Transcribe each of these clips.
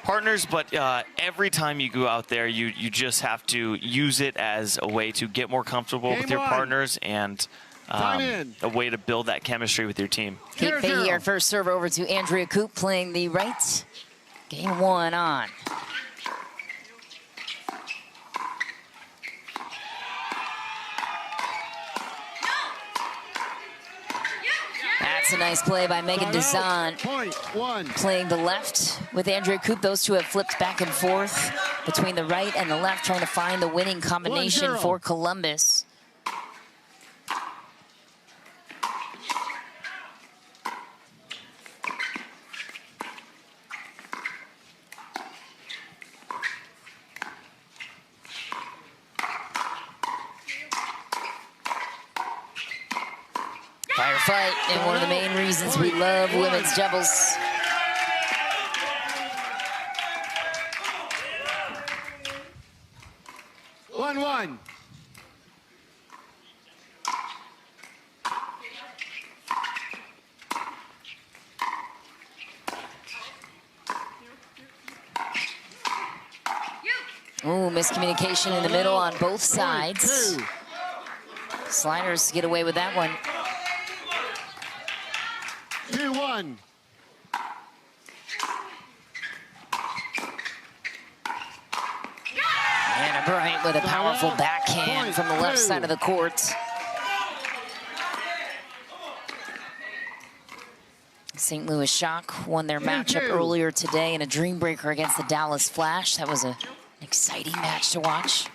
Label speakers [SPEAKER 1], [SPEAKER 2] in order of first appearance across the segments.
[SPEAKER 1] partners, but every time you go out there, you just have to use it as a way to get more comfortable with your partners and a way to build that chemistry with your team.
[SPEAKER 2] Kate Fahey, our first serve over to Andrea Koop, playing the right. Game 1 on. That's a nice play by Megan Dezan, playing the left with Andrea Koop. Those two have flipped back and forth between the right and the left, trying to find the winning combination for Columbus. Firefight, and one of the main reasons we love women's doubles.
[SPEAKER 3] One.
[SPEAKER 2] Ooh, miscommunication in the middle on both sides. Sliders get away with that one.
[SPEAKER 3] 2-1.
[SPEAKER 2] Anna Bryant with a powerful backhand from the left side of the court. St. Louis Shock won their matchup earlier today in a dream breaker against the Dallas Flash. That was an exciting match to watch.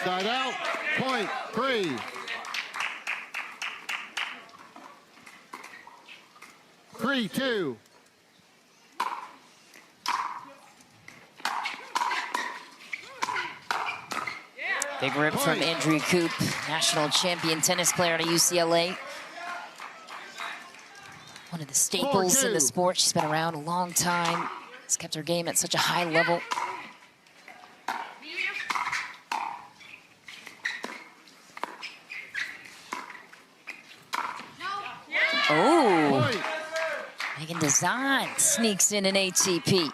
[SPEAKER 3] Side out, point 3. Three, 2.
[SPEAKER 2] Big rip from Andrea Koop, national champion tennis player at UCLA. One of the staples in the sport. She's been around a long time. Has kept her game at such a high level. Oh. Megan Dezan sneaks in an ATP.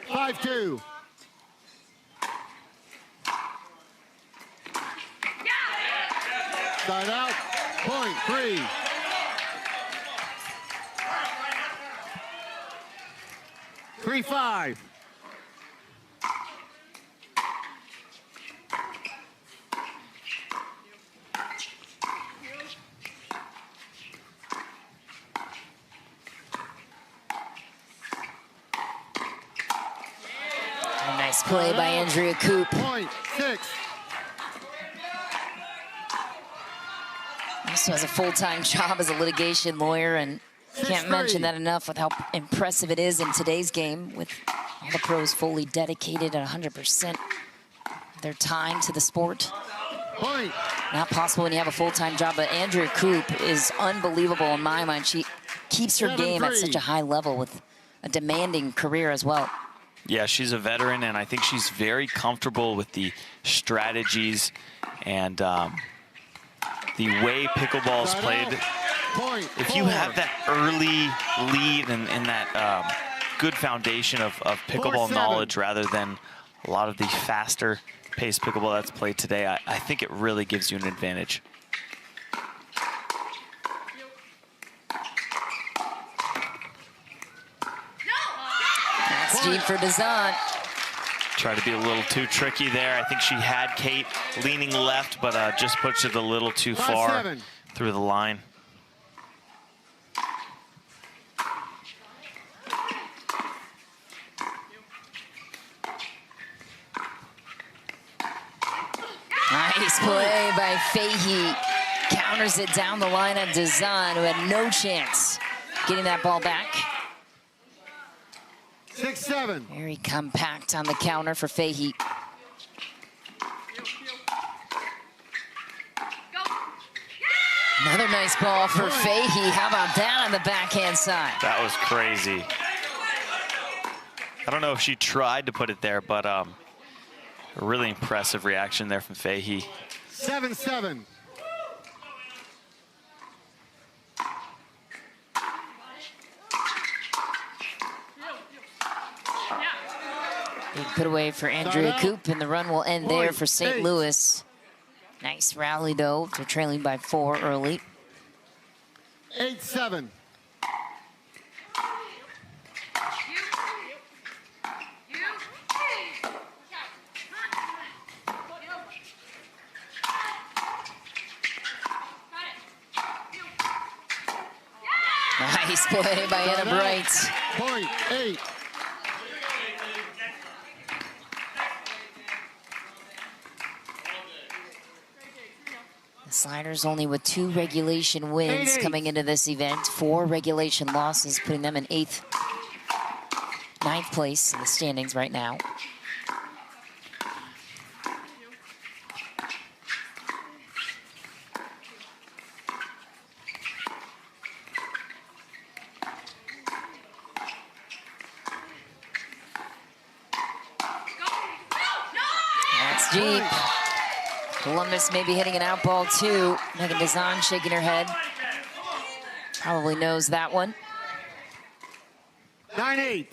[SPEAKER 3] 5-2. Side out, point 3. Three, 5.
[SPEAKER 2] Nice play by Andrea Koop.
[SPEAKER 3] Point 6.
[SPEAKER 2] Also has a full-time job as a litigation lawyer, and can't mention that enough with how impressive it is in today's game, with all the pros fully dedicated at 100% their time to the sport. Not possible when you have a full-time job, but Andrea Koop is unbelievable in my mind. She keeps her game at such a high level with a demanding career as well.
[SPEAKER 1] Yeah, she's a veteran, and I think she's very comfortable with the strategies and the way pickleball is played. If you have that early lead and that good foundation of pickleball knowledge rather than a lot of the faster paced pickleball that's played today, I think it really gives you an advantage.
[SPEAKER 2] That's deep for Dezan.
[SPEAKER 1] Try to be a little too tricky there. I think she had Kate leaning left, but just pushed it a little too far through the line.
[SPEAKER 2] Nice play by Fahey. Counters it down the line on Dezan, who had no chance getting that ball back.
[SPEAKER 3] 6-7.
[SPEAKER 2] Very compact on the counter for Fahey. Another nice ball for Fahey. How about that on the backhand side?
[SPEAKER 1] That was crazy. I don't know if she tried to put it there, but a really impressive reaction there from Fahey.
[SPEAKER 3] 7-7.
[SPEAKER 2] Big put away for Andrea Coop, and the run will end there for St. Louis. Nice rally, though. They're trailing by 4 early.
[SPEAKER 3] 8-7.
[SPEAKER 2] Nice play by Anna Bright.
[SPEAKER 3] Point 8.
[SPEAKER 2] The Sliders only with 2 regulation wins coming into this event. 4 regulation losses, putting them in 9th place in the standings right now. That's deep. Columbus maybe hitting an out ball too. Megan Dazan shaking her head. Probably knows that one.
[SPEAKER 3] 9-8.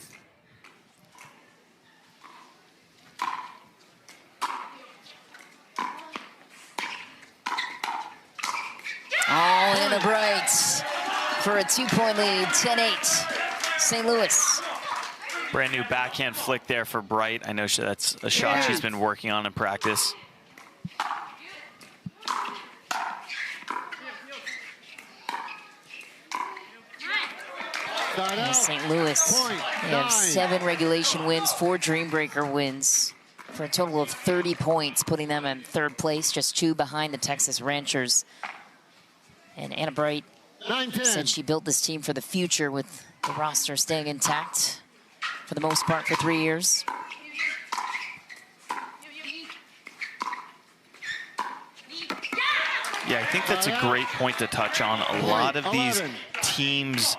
[SPEAKER 2] All Anna Bright for a 2-point lead, 10-8. St. Louis.
[SPEAKER 1] Brand new backhand flick there for Bright. I know that's a shot she's been working on in practice.
[SPEAKER 2] St. Louis, they have 7 regulation wins, 4 Dreambreaker wins for a total of 30 points, putting them in 3rd place, just 2 behind the Texas Ranchers. And Anna Bright said she built this team for the future with the roster staying intact for the most part for 3 years.
[SPEAKER 1] Yeah, I think that's a great point to touch on. A lot of these teams,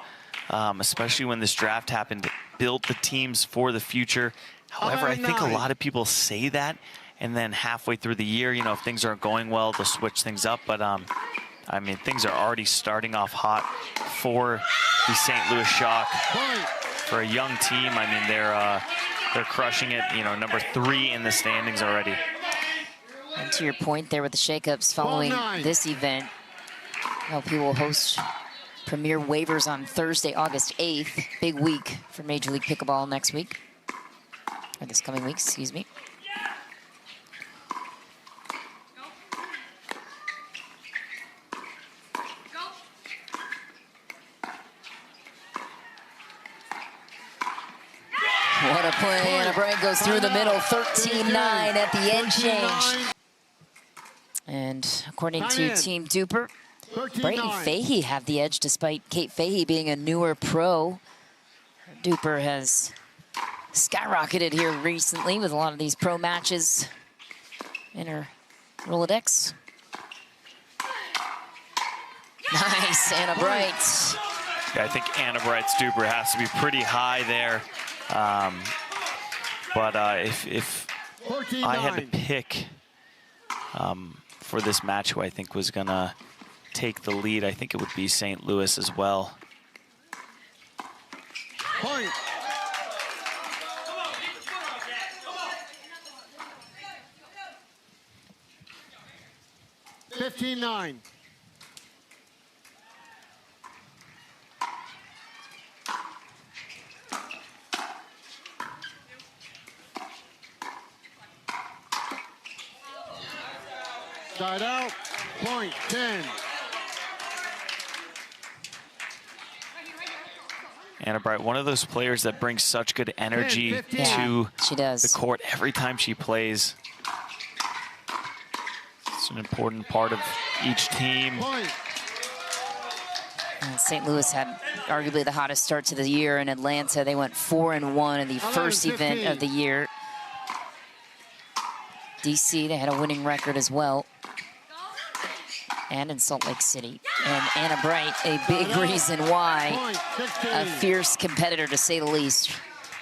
[SPEAKER 1] especially when this draft happened, built the teams for the future. However, I think a lot of people say that, and then halfway through the year, you know, if things aren't going well, they'll switch things up. But I mean, things are already starting off hot for the St. Louis Shock. For a young team, I mean, they're crushing it. You know, number 3 in the standings already.
[SPEAKER 2] And to your point there with the shakeups following this event, MLP will host premier waivers on Thursday, August 8th. Big week for Major League Pickleball next week, or this coming week, excuse me. What a play. Anna Bright goes through the middle, 13-9 at the end change. And according to Team DUPR, Brayton Fahey have the edge despite Kate Fahey being a newer pro. DUPR has skyrocketed here recently with a lot of these pro matches in her Rolodex. Nice, Anna Bright.
[SPEAKER 1] Yeah, I think Anna Bright's DUPR has to be pretty high there. But if I had to pick for this match who I think was gonna take the lead, I think it would be St. Louis as well.
[SPEAKER 3] Point. $15-9. Side out, point 10.
[SPEAKER 1] Anna Bright, one of those players that brings such good energy
[SPEAKER 3] 10,
[SPEAKER 1] to
[SPEAKER 2] she does.
[SPEAKER 1] the court every time she plays. It's an important part of each team.
[SPEAKER 2] St. Louis had arguably the hottest start to the year in Atlanta. They went 4-1 in the first event of the year. DC, they had a winning record as well. And in Salt Lake City. And Anna Bright, a big reason why, a fierce competitor to say the least.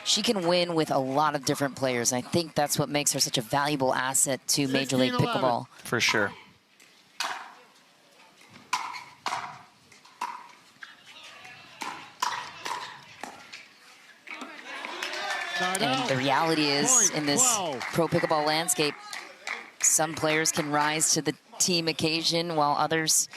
[SPEAKER 2] She can win with a lot of different players. I think that's what makes her such a valuable asset to Major League Pickleball.
[SPEAKER 1] For sure.
[SPEAKER 2] And the reality is, in this pro pickleball landscape, some players can rise to the team occasion while others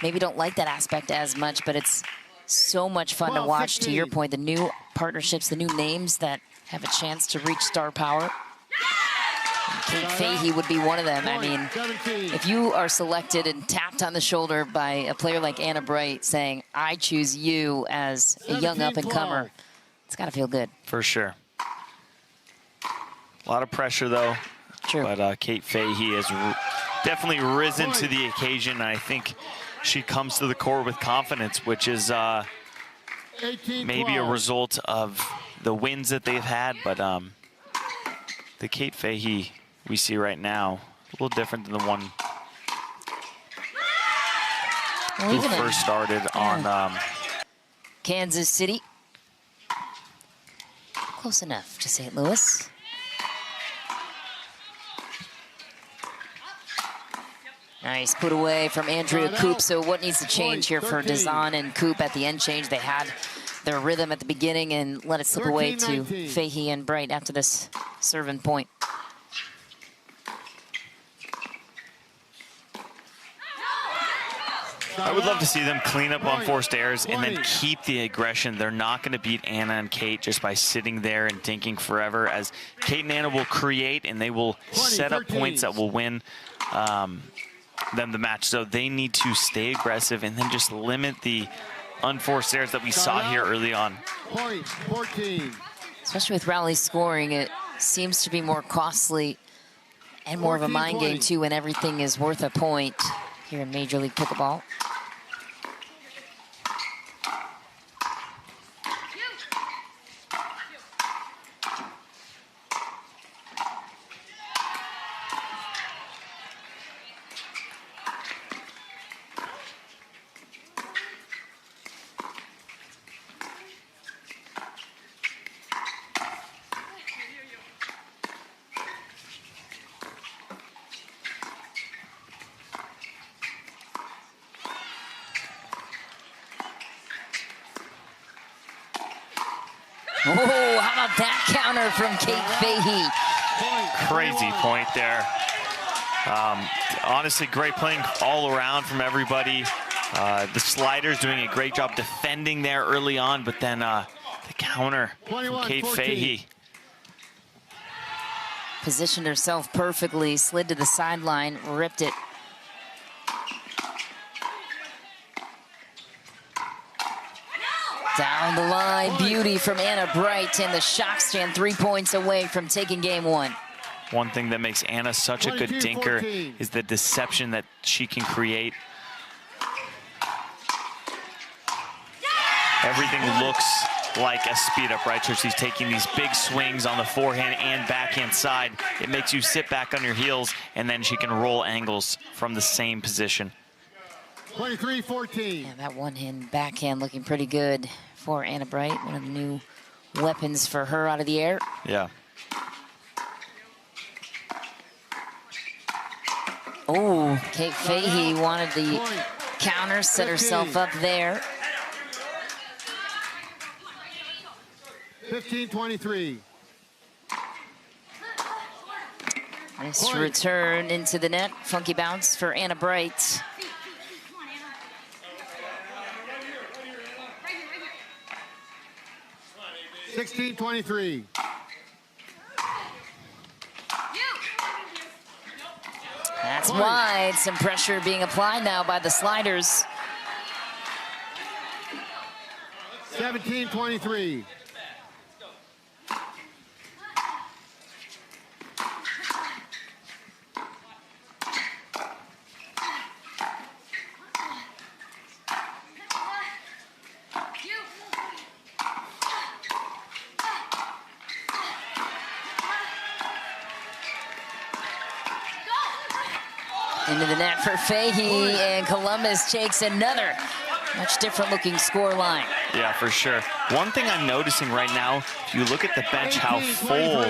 [SPEAKER 2] maybe don't like that aspect as much, but it's so much fun to watch. To your point, the new partnerships, the new names that have a chance to reach star power. And Kate Fahey would be one of them. I mean, if you are selected and tapped on the shoulder by a player like Anna Bright saying, I choose you as a young up-and-comer, it's got to feel good.
[SPEAKER 1] For sure. A lot of pressure, though.
[SPEAKER 2] True.
[SPEAKER 1] But Kate Fahey has definitely risen to the occasion. And I think she comes to the court with confidence, which is maybe a result of the wins that they've had. But the Kate Fahey we see right now, a little different than the one who first started on
[SPEAKER 2] Kansas City. Close enough to St. Louis. Nice put away from Andrea Coop. So what needs to change here for Dazan and Coop at the end change? They had their rhythm at the beginning and let it slip away to Fahey and Bright after this serve-in point.
[SPEAKER 1] I would love to see them clean up on forced errors and then keep the aggression. They're not going to beat Anna and Kate just by sitting there and thinking forever, as Kate and Anna will create and they will set up points that will win them the match. So they need to stay aggressive and then just limit the unforced errors that we saw here early on.
[SPEAKER 3] Point 14.
[SPEAKER 2] Especially with rally scoring, it seems to be more costly and more of a mind game too when everything is worth a point here in Major League Pickleball. Oh, how about that counter from Kate Fahey?
[SPEAKER 1] Crazy point there. Honestly, great playing all around from everybody. The sliders doing a great job defending there early on, but then the counter from Kate Fahey.
[SPEAKER 2] Positioned herself perfectly, slid to the sideline, ripped it. Down the line, beauty from Anna Bright, and the shock stand 3 points away from taking game one.
[SPEAKER 1] One thing that makes Anna such a good dinker is the deception that she can create. Everything looks like a speed up, right? So she's taking these big swings on the forehand and backhand side. It makes you sit back on your heels, and then she can roll angles from the same position.
[SPEAKER 3] 23-14.
[SPEAKER 2] Yeah, that one-hand backhand looking pretty good for Anna Bright. One of the new weapons for her out of the air.
[SPEAKER 1] Yeah.
[SPEAKER 2] Oh, Kate Fahey wanted the counter, set herself up there.
[SPEAKER 3] 15-23.
[SPEAKER 2] Nice return into the net. Funky bounce for Anna Bright.
[SPEAKER 3] Right here. 16-23.
[SPEAKER 2] That's wide. Some pressure being applied now by the sliders.
[SPEAKER 3] 17-23.
[SPEAKER 2] Into the net for Fahey, and Columbus takes another much different looking score line.
[SPEAKER 1] Yeah, for sure. One thing I'm noticing right now, if you look at the bench, how full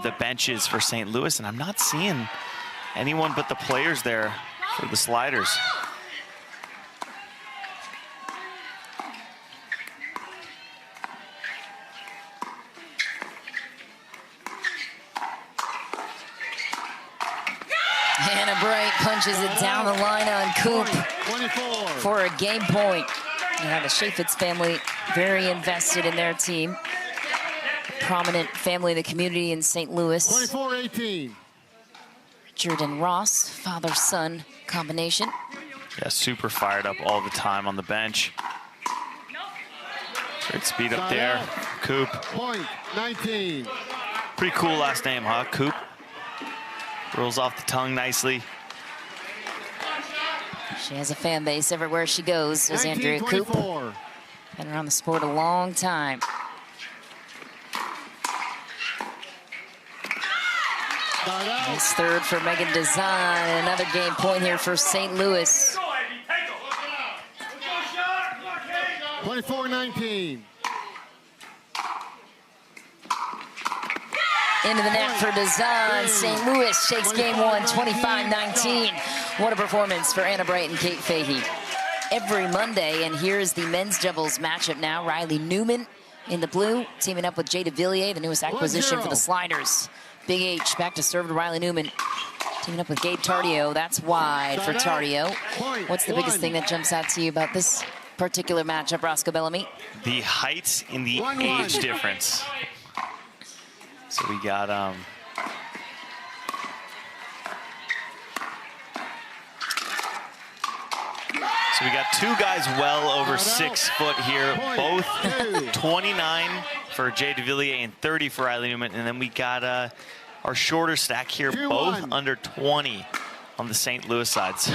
[SPEAKER 1] the bench is for St. Louis, and I'm not seeing anyone but the players there for the sliders.
[SPEAKER 2] Hannah Bright punches it down the line on Coop
[SPEAKER 3] 24.
[SPEAKER 2] for a game point. Yeah, the Chaffetz family very invested in their team. A prominent family in the community in St. Louis.
[SPEAKER 3] 24-18.
[SPEAKER 2] Richard and Ross, father-son combination.
[SPEAKER 1] Yeah, super fired up all the time on the bench. Great speed up there. Coop.
[SPEAKER 3] Point 19.
[SPEAKER 1] Pretty cool last name, huh? Coop. Rolls off the tongue nicely.
[SPEAKER 2] She has a fan base everywhere she goes. There's Andrea Coop. Been around the sport a long time. Nice third for Megan Dezan. Another game point here for St. Louis.
[SPEAKER 3] 24-19.
[SPEAKER 2] Into the net for Dezan. St. Louis takes game one, 25-19. What a performance for Anna Bright and Kate Fahey. Every Monday, and here's the men's doubles matchup now. Riley Newman in the blue, teaming up with Jay DeVilliers, the newest acquisition for the Sliders. Big H back to serve to Riley Newman, teaming up with Gabe Tardio. That's wide for Tardio. What's the biggest thing that jumps out to you about this particular matchup, Roscoe Bellamy?
[SPEAKER 1] The height and the age difference. So we got two guys well over 6 foot here, both 29 for Jay DeVilliers and 30 for Riley Newman. And then we got our shorter stack here, both under 20 on the St. Louis side. So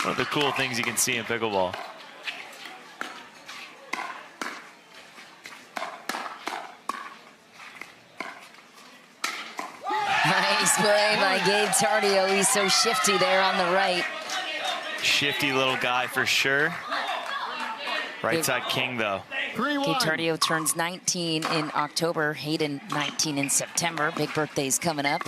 [SPEAKER 1] one of the cool things you can see in pickleball.
[SPEAKER 2] Nice play by Gabe Tardio. He's so shifty there on the right.
[SPEAKER 1] Shifty little guy for sure. Right side king, though.
[SPEAKER 2] Gabe Tardio turns 19 in October. Hayden, 19 in September. Big birthdays coming up.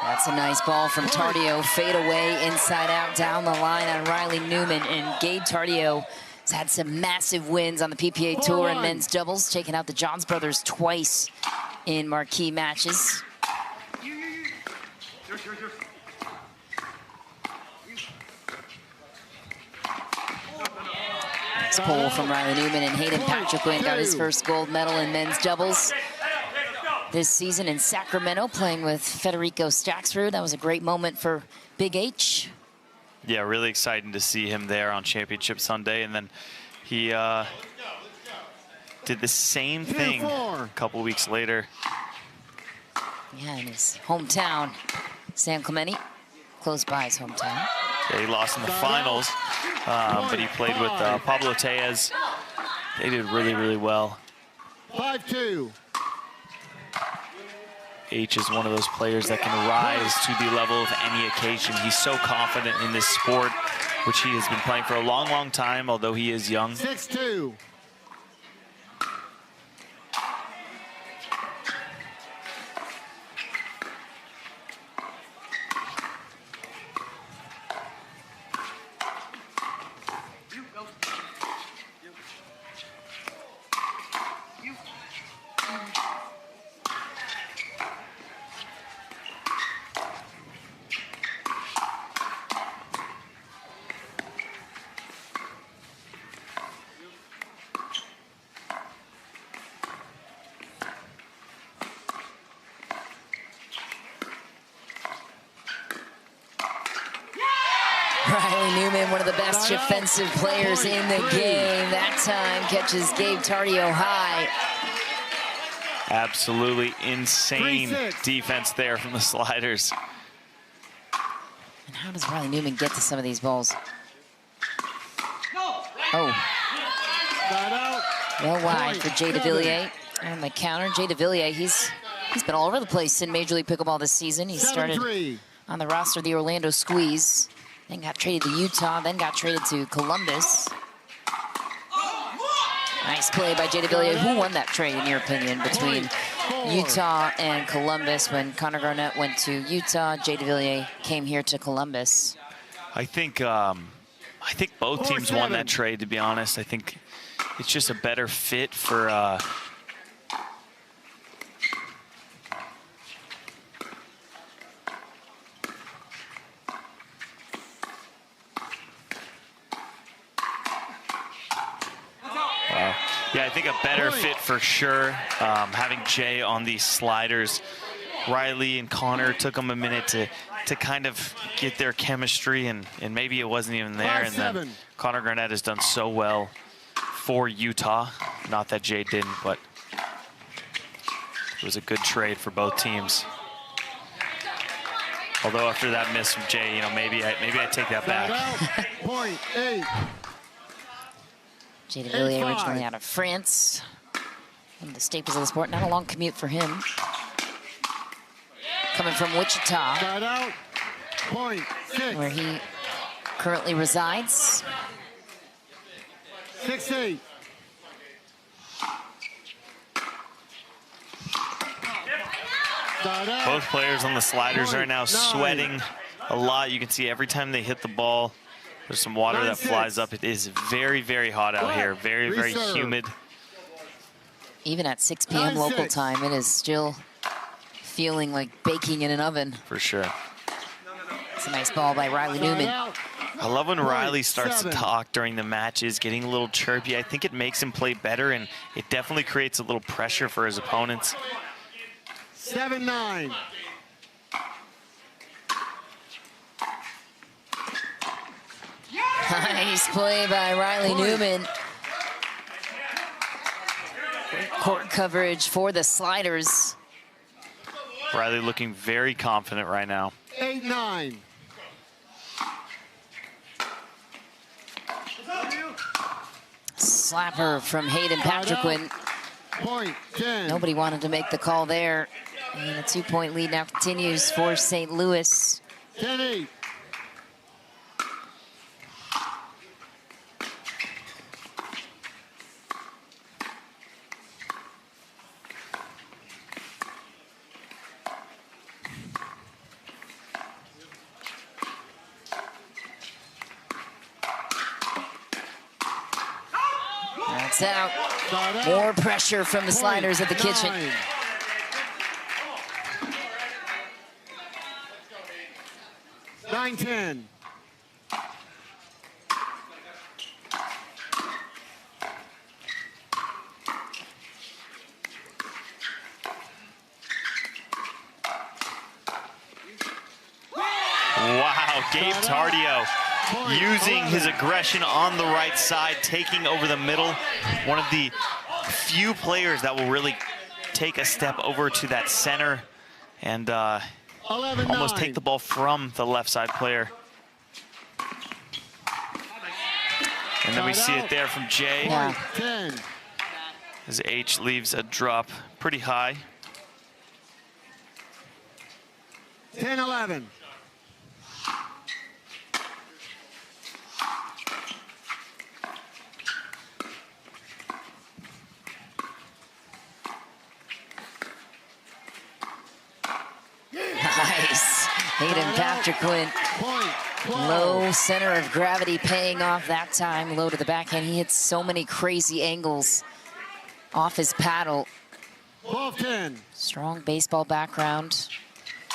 [SPEAKER 2] That's a nice ball from Tardio. Fade away, inside out, down the line on Riley Newman. And Gabe Tardio has had some massive wins on the PPA Tour in men's doubles, taking out the Johns brothers twice in marquee matches. Nice pull from Riley Newman, and Hayden Patrick got his first gold medal in men's doubles this season in Sacramento, playing with Federico Staxrud. That was a great moment for Big H.
[SPEAKER 1] Yeah, really exciting to see him there on Championship Sunday. And then he did the same thing a couple weeks later.
[SPEAKER 2] Yeah, in his hometown, San Clemente, close by his hometown.
[SPEAKER 1] Yeah, he lost in the finals, but he played with Pablo Tellez. They did really, really well.
[SPEAKER 3] 5-2.
[SPEAKER 1] H is one of those players that can rise to the level of any occasion. He's so confident in this sport, which he has been playing for a long, long time, although he is young.
[SPEAKER 3] 6-2.
[SPEAKER 2] Riley Newman, one of the best defensive players in the game. That time catches Gabe Tardio high.
[SPEAKER 1] Absolutely insane defense there from the Sliders.
[SPEAKER 2] And how does Riley Newman get to some of these balls? Oh. Well wide for Jay DeVilliers. On the counter, Jay DeVilliers, he's been all over the place in Major League Pickleball this season. He started on the roster of the Orlando Squeeze, then got traded to Utah, then got traded to Columbus. Nice play by Jay DeVilliers. Who won that trade, in your opinion, between Utah and Columbus? When Connor Garnett went to Utah, Jay DeVilliers came here to Columbus.
[SPEAKER 1] I think both teams won that trade, to be honest. I think it's just a better fit for Yeah, I think a better fit for sure. Having Jay on these sliders. Riley and Connor took them a minute to kind of get their chemistry, and maybe it wasn't even there. And then Connor Garnett has done so well for Utah. Not that Jay didn't, but it was a good trade for both teams. Although after that miss from Jay, you know, maybe I take that back.
[SPEAKER 3] Point 8.
[SPEAKER 2] Jay de Villiers originally out of France. One of the staples of the sport. Not a long commute for him. Coming from Wichita,
[SPEAKER 3] Point 6.
[SPEAKER 2] where he currently resides.
[SPEAKER 3] 6-8.
[SPEAKER 1] Both players on the sliders right now sweating a lot. You can see every time they hit the ball, there's some water that flies up. It is very, very hot out here. Very, very humid.
[SPEAKER 2] Even at 6 p.m. local time, it is still feeling like baking in an oven.
[SPEAKER 1] For sure.
[SPEAKER 2] It's a nice ball by Riley Newman.
[SPEAKER 1] I love when Riley starts to talk during the matches, getting a little chirpy. I think it makes him play better, and it definitely creates a little pressure for his opponents.
[SPEAKER 3] 7-9.
[SPEAKER 2] Nice play by Riley Newman. Great court coverage for the sliders.
[SPEAKER 1] Riley looking very confident right now.
[SPEAKER 3] 8-9.
[SPEAKER 2] Slapper from Hayden Patriquin.
[SPEAKER 3] Point 10.
[SPEAKER 2] Nobody wanted to make the call there. And the 2-point lead now continues for St. Louis.
[SPEAKER 3] 10-8.
[SPEAKER 2] That's out. More pressure from the sliders at the kitchen.
[SPEAKER 3] 9-10.
[SPEAKER 1] Wow, Gabe Tardio using his aggression on the right side, taking over the middle. One of the few players that will really take a step over to that center and almost take the ball from the left side player. And then we see it there from Jay.
[SPEAKER 2] Yeah.
[SPEAKER 1] As H leaves a drop pretty high.
[SPEAKER 3] 10-11.
[SPEAKER 2] Nice. Hayden Patriquin. Low center of gravity paying off that time. Low to the backhand. He hits so many crazy angles off his paddle.
[SPEAKER 3] 12-10.
[SPEAKER 2] Strong baseball background.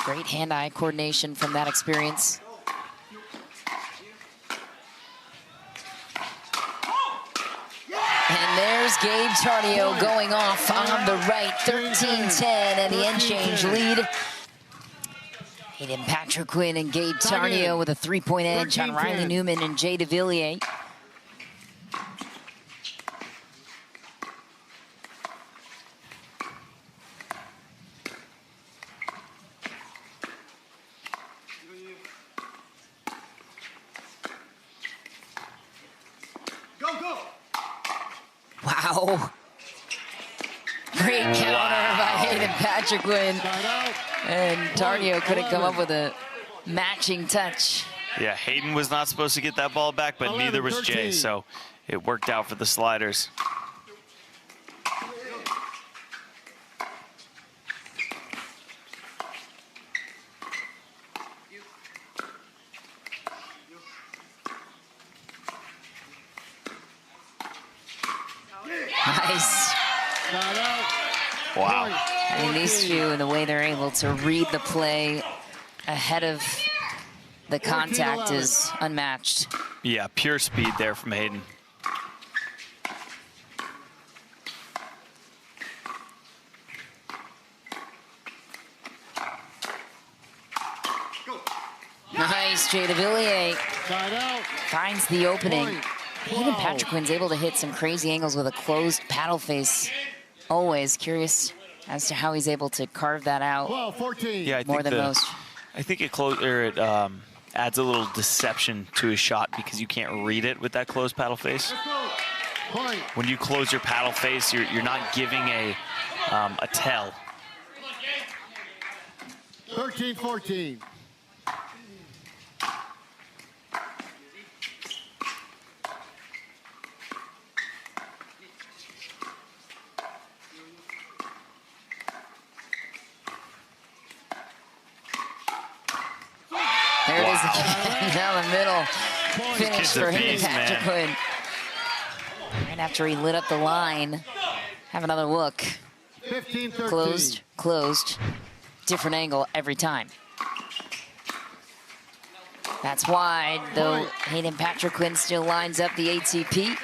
[SPEAKER 2] Great hand-eye coordination from that experience. And there's Gabe Tardio going off on the right. 13-10 and the end change lead. Hayden Patriquin and Gabe Tardio with a 3-point edge on Riley Newman and Jay de Villiers. Wow. Great counter by Hayden Patriquin. And Tardio couldn't come up with a matching touch.
[SPEAKER 1] Yeah, Hayden was not supposed to get that ball back, but neither was Jay, so it worked out for the sliders.
[SPEAKER 2] Nice.
[SPEAKER 1] Wow.
[SPEAKER 2] I mean, these two and the way they're able to read the play ahead of the contact is unmatched.
[SPEAKER 1] Yeah, pure speed there from Hayden.
[SPEAKER 2] Jay DeVilliers
[SPEAKER 3] Side out.
[SPEAKER 2] finds the opening.
[SPEAKER 3] Point.
[SPEAKER 2] Hayden
[SPEAKER 3] Wow.
[SPEAKER 2] Patrickquin's able to hit some crazy angles with a closed paddle face. Always curious as to how he's able to carve that out
[SPEAKER 3] 12-14.
[SPEAKER 1] Yeah, I
[SPEAKER 2] more
[SPEAKER 1] think
[SPEAKER 2] than most.
[SPEAKER 1] I think it adds a little deception to his shot because you can't read it with that closed paddle face.
[SPEAKER 3] Point.
[SPEAKER 1] When you close your paddle face, you're not giving a tell.
[SPEAKER 3] 13-14.
[SPEAKER 2] There it is again, down the middle. Finish
[SPEAKER 1] Kid's a
[SPEAKER 2] for Hayden
[SPEAKER 1] beast, man.
[SPEAKER 2] Patrickquin. Right after he lit up the line. Have another look.
[SPEAKER 3] 15-13.
[SPEAKER 2] Closed, closed. Different angle every time. That's wide, though Hayden Patrickquin still lines up the ATP.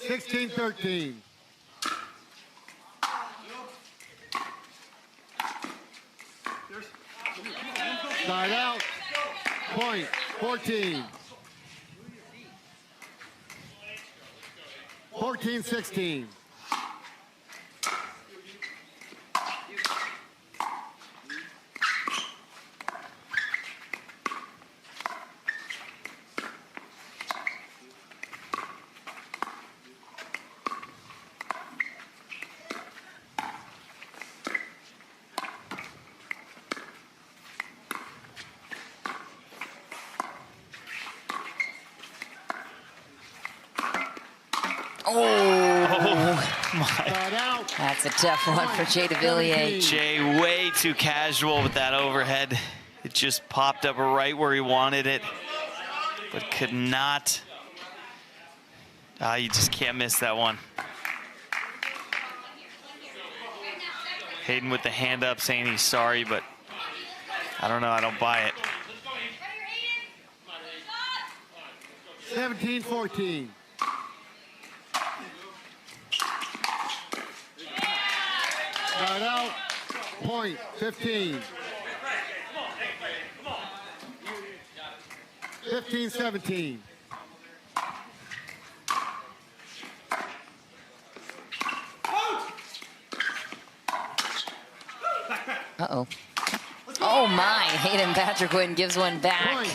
[SPEAKER 3] 16-13. Side out. Point. 14. 14-16. Side out.
[SPEAKER 2] That's a tough one for Jay DeVilliers.
[SPEAKER 1] Jay way too casual with that overhead. It just popped up right where he wanted it, but could not. You just can't miss that one. Hayden with the hand up saying he's sorry, but I don't know, I don't buy it.
[SPEAKER 3] 17-14. Side out. Point. 15. 15-17.
[SPEAKER 2] Uh-oh. Oh my, Hayden Patrickquin gives one back.
[SPEAKER 3] Point.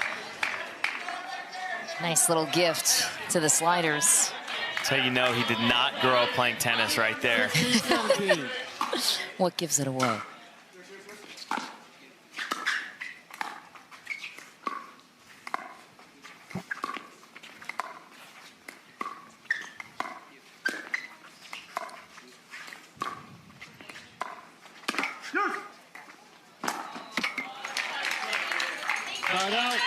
[SPEAKER 2] Nice little gift to the sliders.
[SPEAKER 1] That's how you know he did not grow up playing tennis right there.
[SPEAKER 3] 17.
[SPEAKER 2] What gives it away?
[SPEAKER 3] Side out.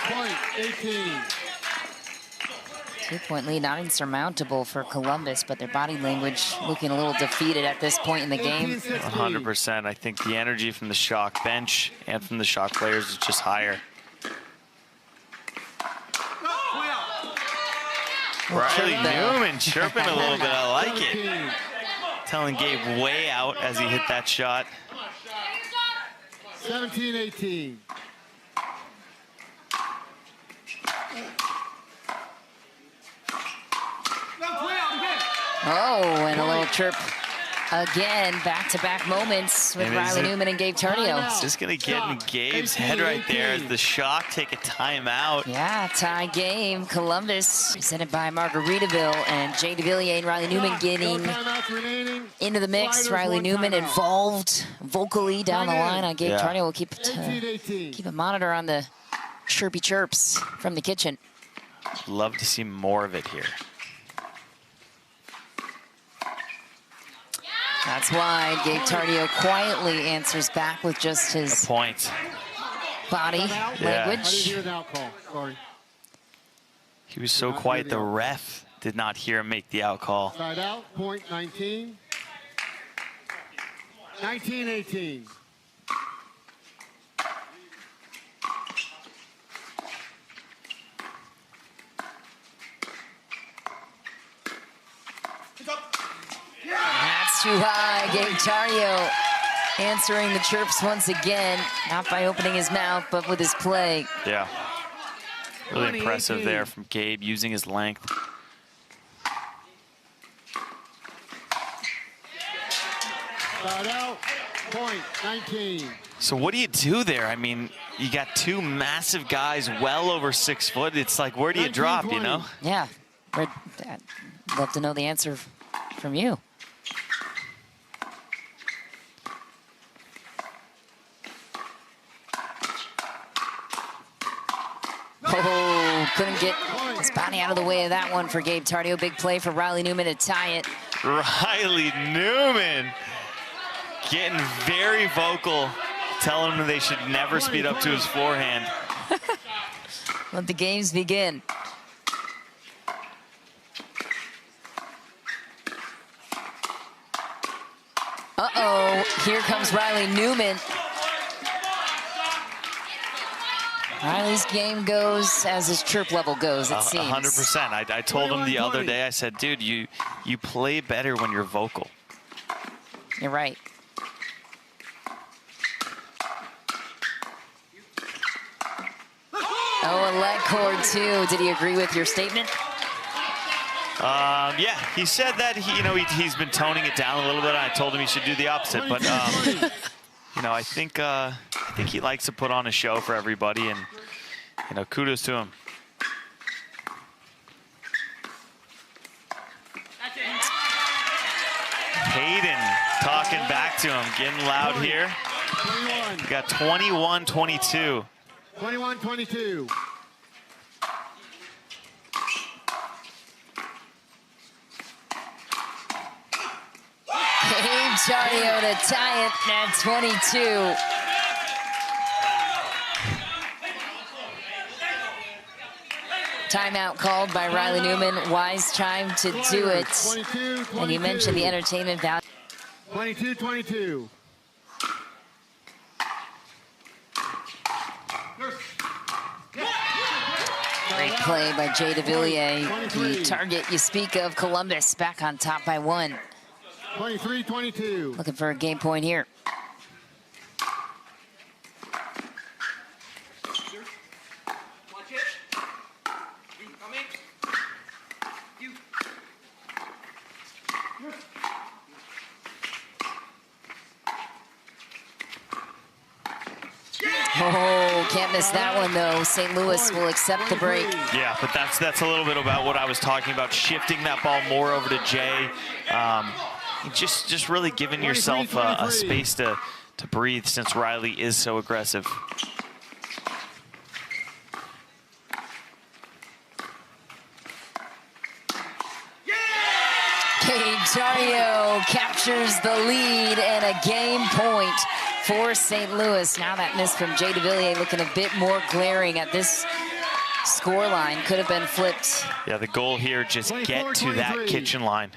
[SPEAKER 3] Point. 18.
[SPEAKER 2] 2-point lead, not insurmountable for Columbus, but their body language looking a little defeated at this point in the game.
[SPEAKER 1] 100%. I think the energy from the Shock bench and from the Shock players is just higher. Riley
[SPEAKER 2] chirp there.
[SPEAKER 1] Newman chirping a little bit. I like it.
[SPEAKER 3] 17.
[SPEAKER 1] Telling Gabe way out as he hit that shot.
[SPEAKER 3] 17-18.
[SPEAKER 2] Oh, and a little chirp again. Back-to-back moments with
[SPEAKER 1] And is
[SPEAKER 2] Riley
[SPEAKER 1] it-
[SPEAKER 2] Newman and Gabe Tardio.
[SPEAKER 1] It's just going to get in Gabe's head right there as the Shock take a timeout.
[SPEAKER 2] Yeah, tie game. Columbus presented by Margaritaville, and Jay DeVilliers and Riley Newman getting
[SPEAKER 3] No timeouts remaining.
[SPEAKER 2] into the mix.
[SPEAKER 3] Sliders,
[SPEAKER 2] Riley
[SPEAKER 3] one
[SPEAKER 2] Newman
[SPEAKER 3] timeout.
[SPEAKER 2] involved vocally down the line on Gabe
[SPEAKER 1] Yeah.
[SPEAKER 2] Tardio. We'll keep
[SPEAKER 3] 18-18.
[SPEAKER 2] a monitor on the chirpy chirps from the kitchen.
[SPEAKER 1] Love to see more of it here.
[SPEAKER 2] That's why Gabe Tardio quietly answers back with just his
[SPEAKER 1] Point.
[SPEAKER 2] body
[SPEAKER 3] Yeah.
[SPEAKER 1] Yeah.
[SPEAKER 3] I
[SPEAKER 2] language.
[SPEAKER 3] didn't hear the out call. Sorry.
[SPEAKER 1] He was so quiet, the ref did not hear him make the out call.
[SPEAKER 3] Side out. Point. 19. 19-18.
[SPEAKER 2] That's too high. Gabe Tardio answering the chirps once again, not by opening his mouth, but with his play.
[SPEAKER 1] Yeah. Really impressive there from Gabe, using his length.
[SPEAKER 3] Start out, point, 19.
[SPEAKER 1] So what do you do there? I mean, you got two massive guys well over 6 foot. It's like, where do you drop, you know?
[SPEAKER 2] Yeah. I'd love to know the answer from you. Oh, couldn't get his body out of the way of that one for Gabe Tardio. Big play for Riley Newman to tie it.
[SPEAKER 1] Riley Newman getting very vocal, telling him they should never speed up to his forehand.
[SPEAKER 2] Let the games begin. Uh-oh, here comes Riley Newman. Riley's game goes as his chirp level goes, it seems.
[SPEAKER 1] 100%. I told him the other day, I said, dude, you play better when you're vocal.
[SPEAKER 2] You're right. Oh, a leg cord too. Did he agree with your statement?
[SPEAKER 1] Yeah, he said that he's been toning it down a little bit. And I told him he should do the opposite, but I think he likes to put on a show for everybody, and kudos to him. Hayden talking back to him, getting loud here. We got 21-22.
[SPEAKER 3] 21-22.
[SPEAKER 2] Gabe Tardio to tie it at 22. Timeout called by Riley Newman. Wise time to do it.
[SPEAKER 3] 22,
[SPEAKER 2] and you mentioned the entertainment value.
[SPEAKER 3] 22-22.
[SPEAKER 2] Great play by Jay DeVilliers. The target you speak of, Columbus, back on top by 1.
[SPEAKER 3] 23-22.
[SPEAKER 2] Looking for a game point here. Oh, can't miss that one though. St. Louis will accept the break.
[SPEAKER 1] Yeah, but that's a little bit about what I was talking about, shifting that ball more over to Jay. Just really giving yourself a space to breathe, since Riley is so aggressive.
[SPEAKER 2] Gabe Tardio captures the lead and a game point for St. Louis. Now that miss from Jay DeVilliers looking a bit more glaring at this scoreline. Could have been flipped.
[SPEAKER 1] Yeah, the goal here, just get to that kitchen line.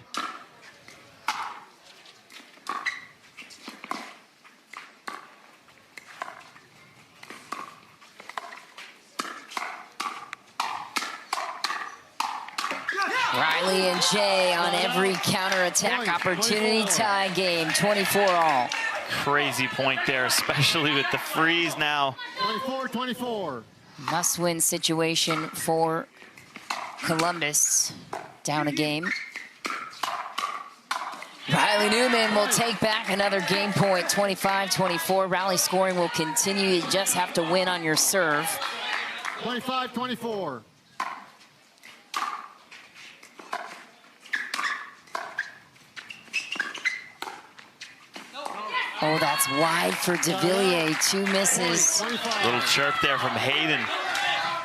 [SPEAKER 2] Riley and Jay on every counterattack opportunity. Tie game, 24-all.
[SPEAKER 1] Crazy point there, especially with the freeze now.
[SPEAKER 3] 24-24.
[SPEAKER 2] Must-win situation for Columbus. Down a game. Riley Newman will take back another game point, 25-24. Rally scoring will continue. You just have to win on your serve.
[SPEAKER 3] 25-24.
[SPEAKER 2] Oh, that's wide for DeVilliers. 2 misses.
[SPEAKER 1] Little chirp there from Hayden.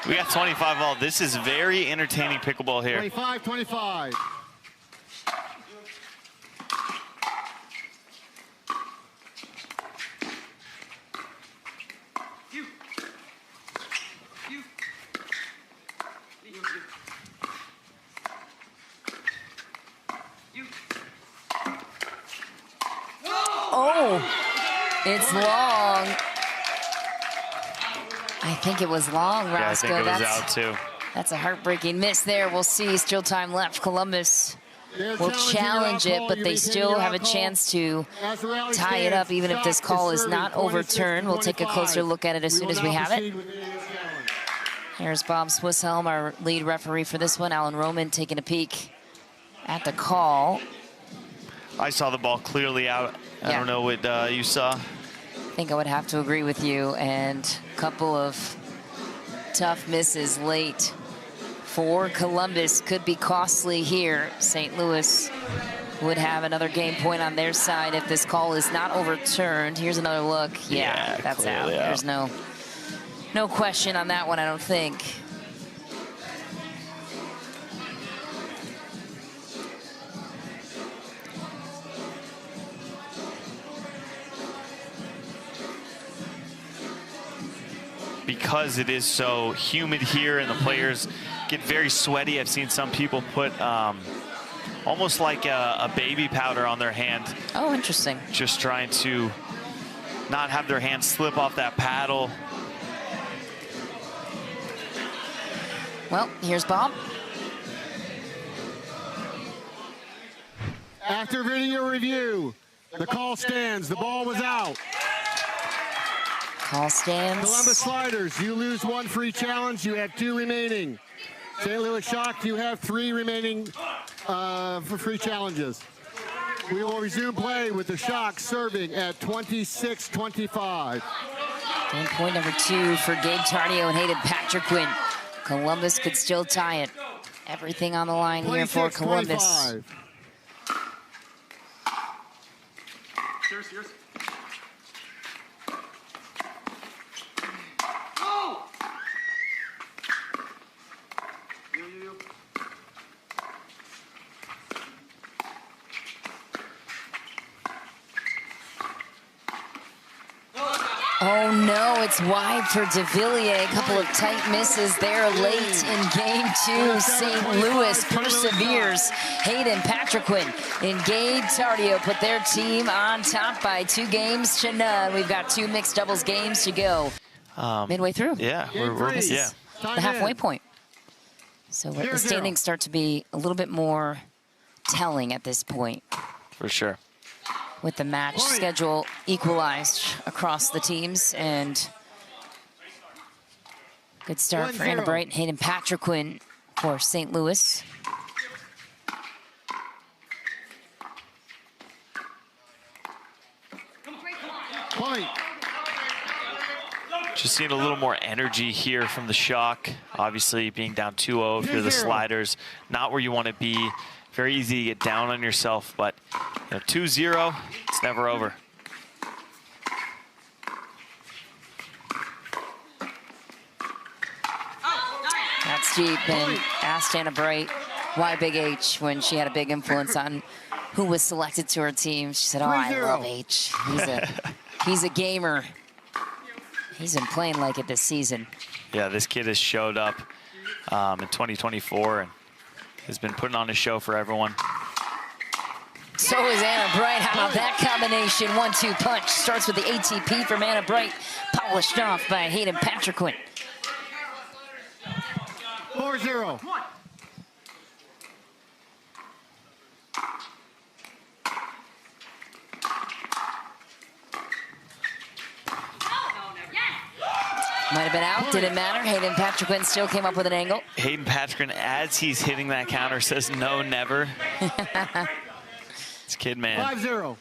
[SPEAKER 1] We got 25-all. This is very entertaining pickleball here.
[SPEAKER 3] 25-25.
[SPEAKER 2] Oh, it's long. I think it was long, Roscoe.
[SPEAKER 1] Yeah, I think it was out too.
[SPEAKER 2] That's a heartbreaking miss there. We'll see. Still time left. Columbus will challenge it, but they still have a chance to tie it up, even if this call is not overturned. We'll take a closer look at it as soon as we have it. Here's Bob Swisshelm, our lead referee for this one. Alan Roman taking a peek at the call.
[SPEAKER 1] I saw the ball clearly out. I don't know what you saw.
[SPEAKER 2] I think I would have to agree with you, and a couple of tough misses late for Columbus could be costly here. St. Louis would have another game point on their side if this call is not overturned. Here's another look. Yeah, that's out. There's no question on that one, I don't think.
[SPEAKER 1] Because it is so humid here and the players get very sweaty, I've seen some people put almost like a baby powder on their hand.
[SPEAKER 2] Oh, interesting.
[SPEAKER 1] Just trying to not have their hands slip off that paddle.
[SPEAKER 2] Well, here's Bob.
[SPEAKER 3] After video review, the call stands. The ball was out.
[SPEAKER 2] Call stands.
[SPEAKER 3] Columbus Sliders, you lose 1 free challenge. You have 2 remaining. St. Louis Shock, you have 3 remaining for free challenges. We will resume play with the Shock serving at 26-25.
[SPEAKER 2] Game point number 2 for Gabe Tardio and Hayden Patriquin. Columbus could still tie it. Everything on the line here for Columbus.
[SPEAKER 4] Cheers.
[SPEAKER 2] Oh no, it's wide for de Villiers. A couple of tight misses there late in game 2. St. Louis perseveres. Hayden Patriquin and Gabe Tardio put their team on top by 2 games to none. We've got 2 mixed doubles games to go. Midway through.
[SPEAKER 1] Yeah,
[SPEAKER 2] This is the halfway point. So the standings start to be a little bit more telling at this point.
[SPEAKER 1] For sure.
[SPEAKER 2] With the match schedule equalized across the teams, and good start for Anna Bright and Hayden Patriquin for St. Louis.
[SPEAKER 3] Point.
[SPEAKER 1] Just seeing a little more energy here from the Shock. Obviously being down 2-0 if you're the Sliders. Not where you want to be. Very easy to get down on yourself, but 2-0, it's never over.
[SPEAKER 2] That's deep, and asked Anna Bright why Big H when she had a big influence on who was selected to her team. She said, oh, I love H. He's a gamer. He's been playing like it this season.
[SPEAKER 1] Yeah, this kid has showed up in 2024 and has been putting on a show for everyone.
[SPEAKER 2] So is Anna Bright. How about that combination? 1-2 punch. Starts with the ATP from Anna Bright. Polished off by Hayden Patriquin.
[SPEAKER 3] 4-0.
[SPEAKER 2] Might have been out, didn't matter. Hayden Patriquin still came up with an angle.
[SPEAKER 1] Hayden Patriquin, as he's hitting that counter, says no, never. This kid, man.
[SPEAKER 3] 5-0.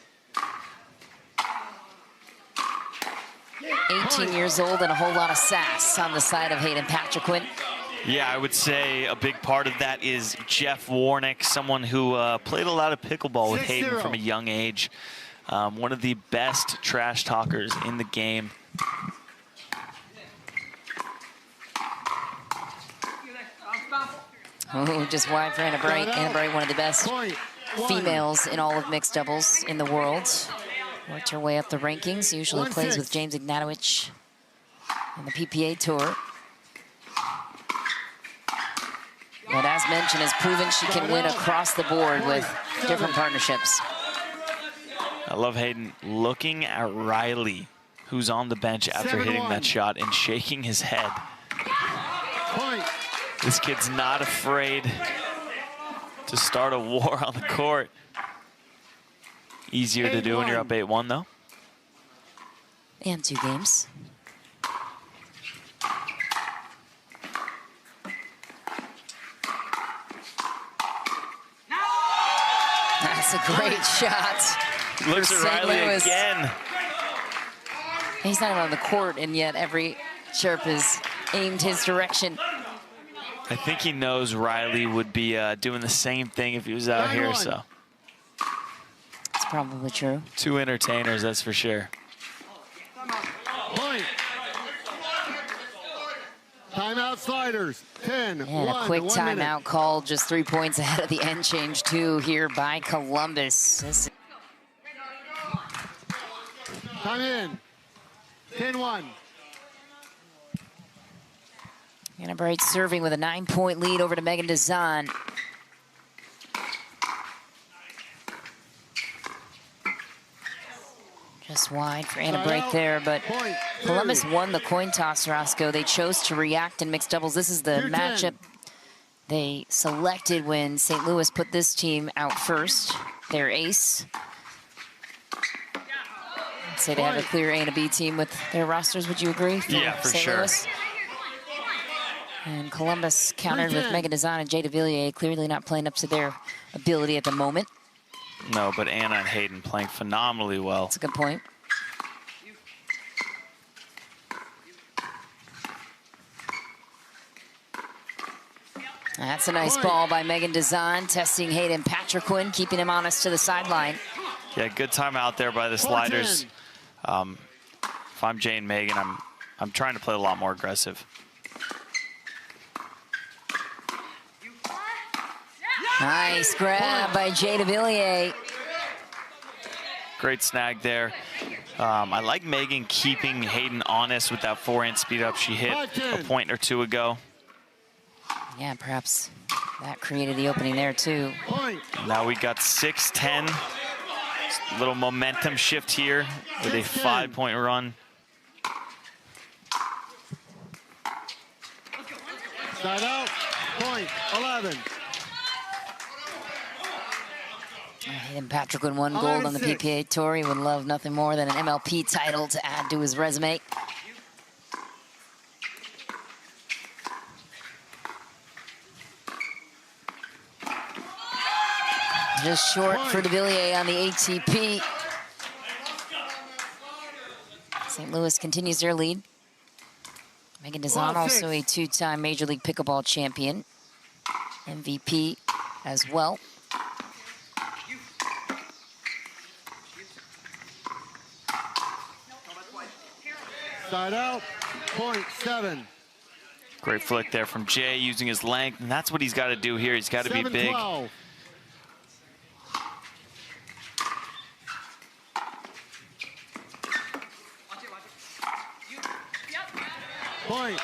[SPEAKER 2] 18 years old and a whole lot of sass on the side of Hayden Patriquin.
[SPEAKER 1] Yeah, I would say a big part of that is Jeff Warnick, someone who played a lot of pickleball with Hayden from a young age. One of the best trash talkers in the game.
[SPEAKER 2] Oh, just wide for Anna Bright. Anna Bright, one of the best females in all of mixed doubles in the world. Worked her way up the rankings. Usually plays with James Ignatowicz on the PPA Tour. But as mentioned, has proven she can win across the board with different partnerships.
[SPEAKER 1] I love Hayden looking at Riley, who's on the bench after hitting that shot and shaking his head. This kid's not afraid to start a war on the court. Easier to do when you're up 8-1, though.
[SPEAKER 2] And 2 games. That's a great shot.
[SPEAKER 1] Looks
[SPEAKER 2] for
[SPEAKER 1] at
[SPEAKER 2] St.
[SPEAKER 1] Riley
[SPEAKER 2] Louis.
[SPEAKER 1] again.
[SPEAKER 2] He's not even on the court, and yet every chirp has aimed his direction.
[SPEAKER 1] I think he knows Riley would be doing the same thing if he was out here, so.
[SPEAKER 2] It's probably true.
[SPEAKER 1] 2 entertainers, that's for sure.
[SPEAKER 3] Point. Timeout sliders. 10.
[SPEAKER 2] And a quick timeout call, just 3 points ahead of the end change, 2 here by Columbus.
[SPEAKER 3] Time in. 10-1.
[SPEAKER 2] Anna Bright serving with a 9-point lead over to Megan Dazan. Just wide for Anna Bright there, but Columbus won the coin toss, Roscoe. They chose to react in mixed doubles. This is the matchup they selected when St. Louis put this team out first, their ace. I'd say they have a clear A and a B team with their rosters. Would you agree?
[SPEAKER 1] Yeah, for
[SPEAKER 2] St.
[SPEAKER 1] sure.
[SPEAKER 2] Louis? And Columbus countered with Megan Dazan and Jay DeVilliers, clearly not playing up to their ability at the moment.
[SPEAKER 1] No, but Anna and Hayden playing phenomenally well.
[SPEAKER 2] That's a good point. That's a nice ball by Megan Dazan, testing Hayden Patriquin, keeping him honest to the sideline.
[SPEAKER 1] Yeah, good time out there by the sliders. If I'm Jay and Megan, I'm trying to play a lot more aggressive.
[SPEAKER 2] Nice grab by Jay DeVilliers.
[SPEAKER 1] Great snag there. I like Megan keeping Hayden honest with that forehand speed up she hit a point or 2 ago.
[SPEAKER 2] Yeah, perhaps that created the opening there too.
[SPEAKER 1] Now we got 6-10. Little momentum shift here with a 5-point run.
[SPEAKER 3] Side out. Point. 11.
[SPEAKER 2] Hayden Patriquin won gold on the PPA Tour. He would love nothing more than an MLP title to add to his resume. Just short for DeVilliers on the ATP. St. Louis continues their lead. Megan Dazan, also a 2-time Major League Pickleball champion. MVP as well.
[SPEAKER 3] Side out. Point. 7.
[SPEAKER 1] Great flick there from Jay using his length, and that's what he's got to do here. He's got to be big.
[SPEAKER 3] 12. Point.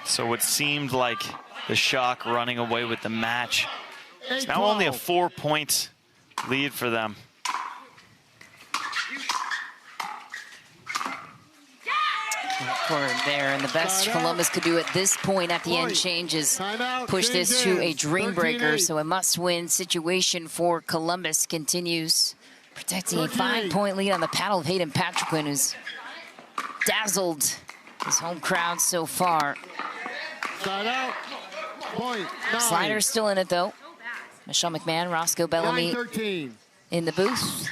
[SPEAKER 1] So what seemed like the Shock running away with the match, it's now only a 4-point lead for them.
[SPEAKER 2] Forward there, and the best Columbus could do at this point at the end change is push this to a dream breaker. So a must-win situation for Columbus continues, protecting a 5-point lead on the paddle of Hayden Patriquin, who's dazzled his home crowd so far.
[SPEAKER 3] Side out. Point. 9.
[SPEAKER 2] Slider's still in it though. Michelle McMahon, Roscoe Bellamy
[SPEAKER 3] 9-13.
[SPEAKER 2] in the booth.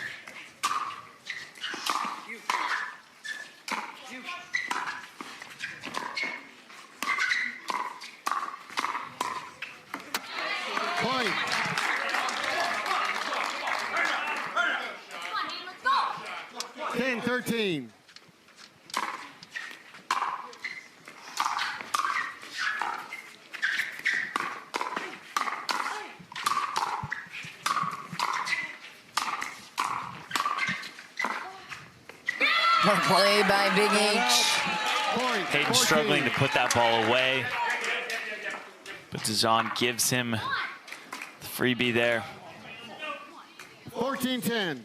[SPEAKER 3] Point. 10-13.
[SPEAKER 2] Play by Big H.
[SPEAKER 1] Hayden struggling to put that ball away, but Dazan gives him the freebie there.
[SPEAKER 3] 14-10.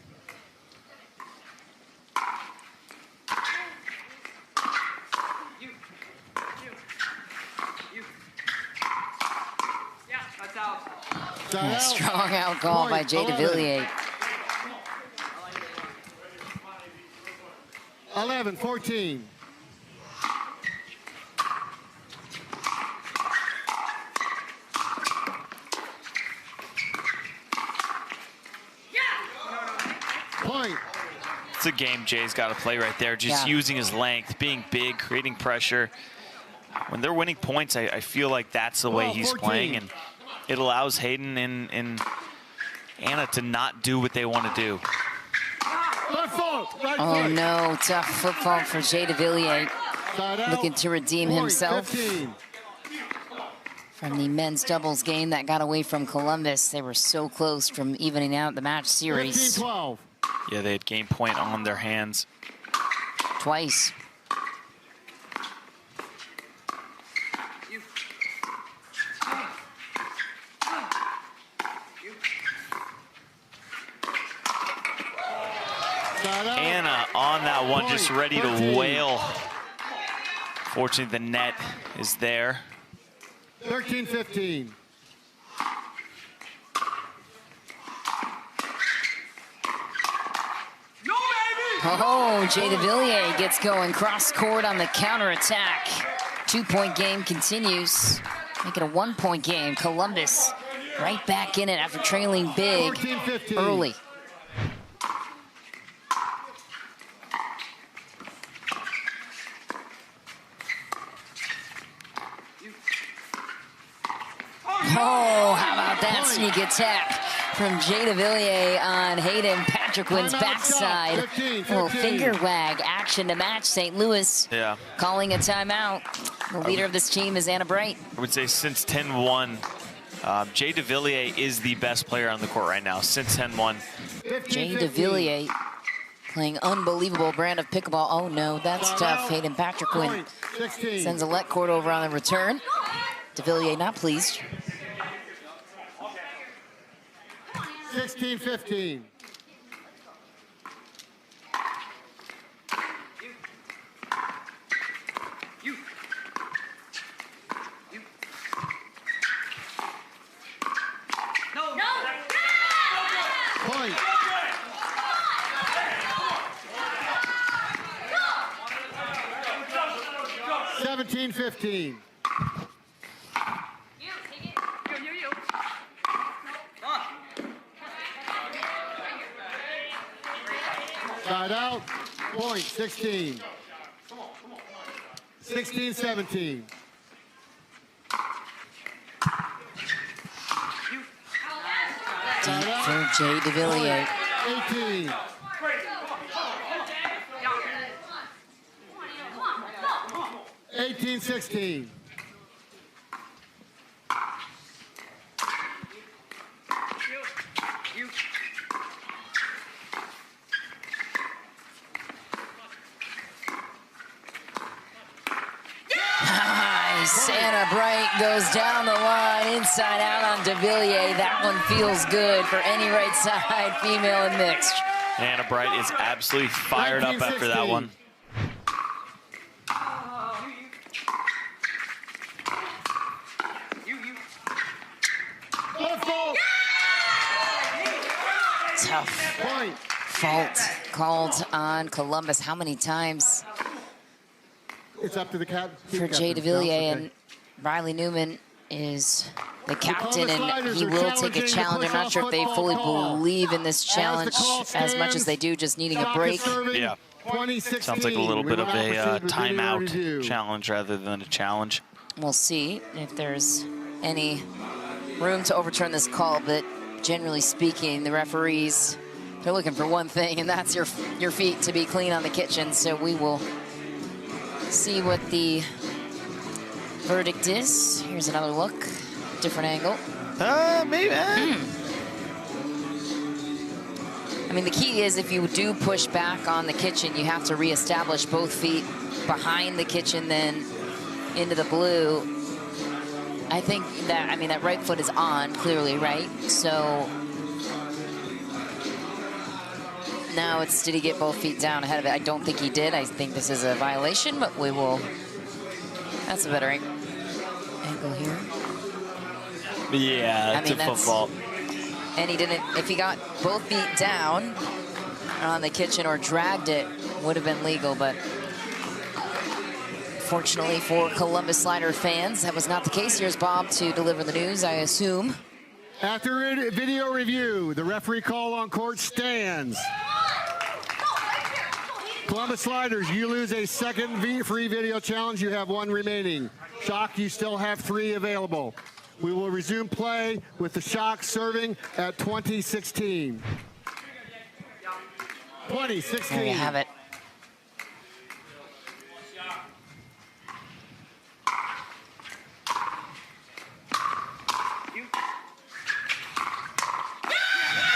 [SPEAKER 3] Side out.
[SPEAKER 2] Strong out call by
[SPEAKER 3] Point,
[SPEAKER 2] Jay
[SPEAKER 3] 11.
[SPEAKER 2] DeVilliers.
[SPEAKER 3] 11-14. Point.
[SPEAKER 1] It's a game Jay's got to play right there, just
[SPEAKER 2] Yeah.
[SPEAKER 1] using his length, being big, creating pressure. When they're winning points, I feel like that's the way he's
[SPEAKER 3] 14.
[SPEAKER 1] playing, and it allows Hayden and Anna to not do what they want to do.
[SPEAKER 3] Left foot. Right
[SPEAKER 2] Oh
[SPEAKER 3] foot.
[SPEAKER 2] no, tough foot fault for Jay DeVilliers.
[SPEAKER 3] Side out.
[SPEAKER 2] Looking to redeem
[SPEAKER 3] Point,
[SPEAKER 2] himself
[SPEAKER 3] 15.
[SPEAKER 2] from the men's doubles game that got away from Columbus. They were so close from evening out the match series
[SPEAKER 3] 15-12.
[SPEAKER 1] Yeah, they had game point on their hands.
[SPEAKER 2] twice.
[SPEAKER 3] Side out.
[SPEAKER 1] Anna on that one, just
[SPEAKER 3] Point,
[SPEAKER 1] ready to
[SPEAKER 3] 13.
[SPEAKER 1] wail. Fortunately, the net is there.
[SPEAKER 3] 13-15.
[SPEAKER 2] Oh, Jay DeVilliers gets going cross court on the counterattack. 2-point game continues. Make it a 1-point game. Columbus right back in it after trailing big
[SPEAKER 3] 14-15.
[SPEAKER 2] early. Oh, how about that sneak attack from Jay DeVilliers on Hayden Patrickwood's
[SPEAKER 3] Timeout
[SPEAKER 2] backside.
[SPEAKER 3] shot, 15,
[SPEAKER 2] Little
[SPEAKER 3] 15.
[SPEAKER 2] finger wag action to match St. Louis.
[SPEAKER 1] Yeah.
[SPEAKER 2] Calling a timeout. The leader of this team is Anna Bright.
[SPEAKER 1] I would say since 10-1, Jay DeVilliers is the best player on the court right now, since 10-1.
[SPEAKER 2] Jay DeVilliers playing unbelievable brand of pickleball. Oh no, that's tough. Hayden Patrickwood
[SPEAKER 3] Point, 16.
[SPEAKER 2] sends a let court over on the return. DeVilliers not pleased.
[SPEAKER 3] 16-15. Point. Seventeen, 15. Side out. Point. 16. 16, 17.
[SPEAKER 2] Deep for Jay DeVilliers.
[SPEAKER 3] 18. 18-16.
[SPEAKER 2] Nice. Anna Bright goes down the line, inside out on DeVilliers. That one feels good for any right side, female and mixed.
[SPEAKER 1] Anna Bright is absolutely fired up after that
[SPEAKER 3] 19-16.
[SPEAKER 1] one.
[SPEAKER 3] Left fault.
[SPEAKER 2] Tough
[SPEAKER 3] Point.
[SPEAKER 2] fault called on Columbus. How many times
[SPEAKER 3] It's up to the cap.
[SPEAKER 2] for Jay DeVilliers, and Riley Newman is the captain, and he will take a challenge. I'm not sure if they fully believe in this challenge as much as they do just needing a break.
[SPEAKER 1] Yeah.
[SPEAKER 3] 2016.
[SPEAKER 1] Sounds like a little bit of
[SPEAKER 3] We will
[SPEAKER 1] a
[SPEAKER 3] now proceed with video
[SPEAKER 1] timeout
[SPEAKER 3] review.
[SPEAKER 1] challenge rather than a challenge.
[SPEAKER 2] We'll see if there's any room to overturn this call, but generally speaking, the referees, they're looking for one thing, and that's your feet to be clean on the kitchen. So we will see what the verdict is. Here's another look, different angle.
[SPEAKER 1] Maybe.
[SPEAKER 2] I mean, the key is if you do push back on the kitchen, you have to reestablish both feet behind the kitchen, then into the blue. I think that, I mean, that right foot is on, clearly, right? So now it's, did he get both feet down ahead of it? I don't think he did. I think this is a violation, but we will, that's a better angle here.
[SPEAKER 1] Yeah, it's a football.
[SPEAKER 2] And he didn't, if he got both beat down on the kitchen or dragged it, would have been legal, but fortunately for Columbus Slider fans, that was not the case. Here's Bob to deliver the news, I assume.
[SPEAKER 3] After video review, the referee call on court stands. Columbus Sliders, you lose a second free video challenge. You have 1 remaining. Shock, you still have 3 available. We will resume play with the Shock serving at 20-16. 20-16.
[SPEAKER 2] There you have it.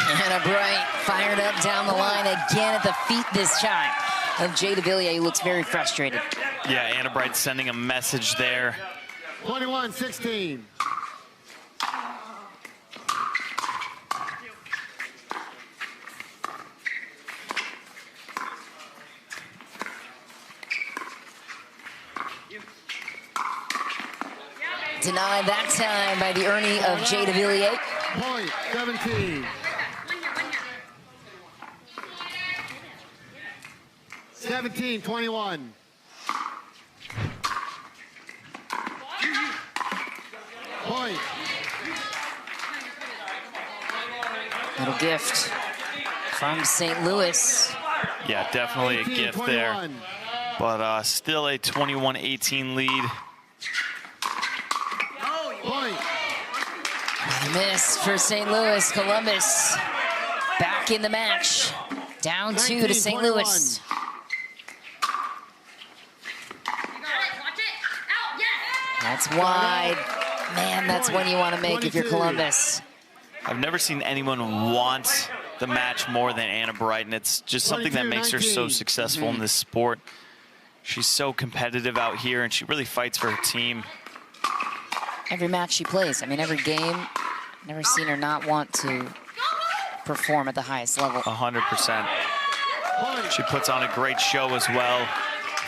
[SPEAKER 2] Anna Bright fired up down the line again at the feet this time of Jay DeVilliers, who looks very frustrated.
[SPEAKER 1] Yeah, Anna Bright sending a message there.
[SPEAKER 3] 21-16.
[SPEAKER 2] Denied that time by the Ernie of Jay DeVilliers.
[SPEAKER 3] Point, 17. 17-21. Point.
[SPEAKER 2] Little gift from St. Louis.
[SPEAKER 1] Yeah, definitely a gift there. But still a 21-18 lead.
[SPEAKER 3] Point.
[SPEAKER 2] Miss for St. Louis. Columbus back in the match. Down 2 to St. Louis. That's wide. Man, that's one you want to make if you're Columbus.
[SPEAKER 1] I've never seen anyone want the match more than Anna Bright, and it's just something that makes her so successful in this sport. She's so competitive out here, and she really fights for her team.
[SPEAKER 2] Every match she plays, I mean, every game, never seen her not want to perform at the highest level.
[SPEAKER 1] 100%. She puts on a great show as well.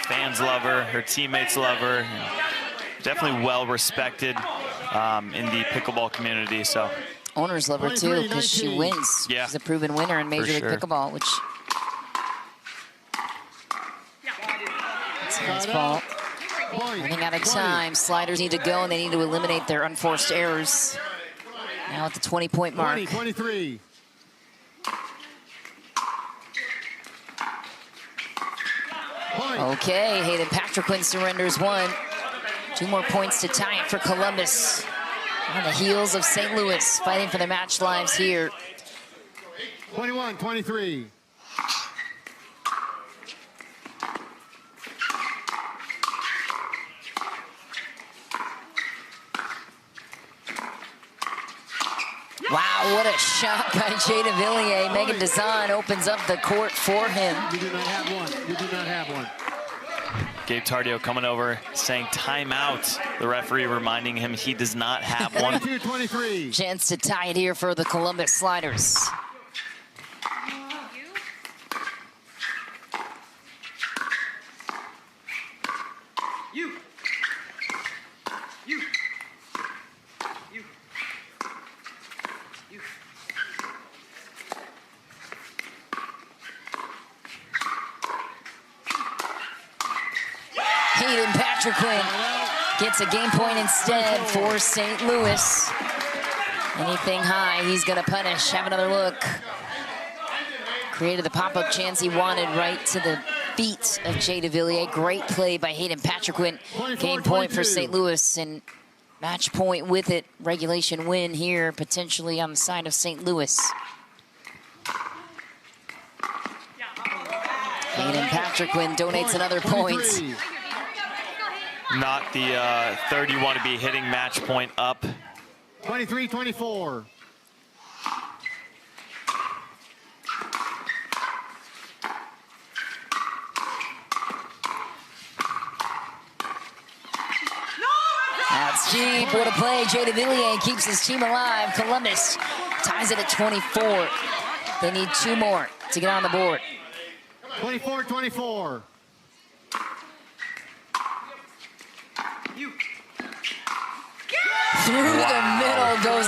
[SPEAKER 1] Fans love her, her teammates love her. Definitely well respected in the pickleball community. So
[SPEAKER 2] owners love her too because she wins.
[SPEAKER 1] Yeah.
[SPEAKER 2] She's a proven winner in Major League Pickleball, which it's a nice ball. Running out of time. Sliders need to go, and they need to eliminate their unforced errors. Now at the 20-point mark.
[SPEAKER 3] 23.
[SPEAKER 2] Okay, Hayden Patriquin surrenders 1. 2 more points to tie it for Columbus. On the heels of St. Louis, fighting for their match lives here.
[SPEAKER 3] 21-23.
[SPEAKER 2] Wow, what a shot by Jay DeVilliers. Megan Dazan opens up the court for him.
[SPEAKER 3] You do not have one. You do not have one.
[SPEAKER 1] Gabe Tardio coming over, saying timeout. The referee reminding him he does not have one.
[SPEAKER 3] 22-23.
[SPEAKER 2] Chance to tie it here for the Columbus Sliders. Hayden Patriquin gets a game point instead for St. Louis. Anything high, he's going to punish. Have another look. Created the pop-up chance he wanted right to the feet of Jay DeVilliers. Great play by Hayden Patriquin. Game point for St. Louis, and match point with it. Regulation win here, potentially on the side of St. Louis. Hayden Patriquin donates another point.
[SPEAKER 1] Not the third you want to be hitting, match point up.
[SPEAKER 3] 23-24.
[SPEAKER 2] That's deep. What a play. Jay DeVilliers keeps his team alive. Columbus ties it at 24. They need 2 more to get on the board.
[SPEAKER 3] 24-24.
[SPEAKER 2] Through the middle goes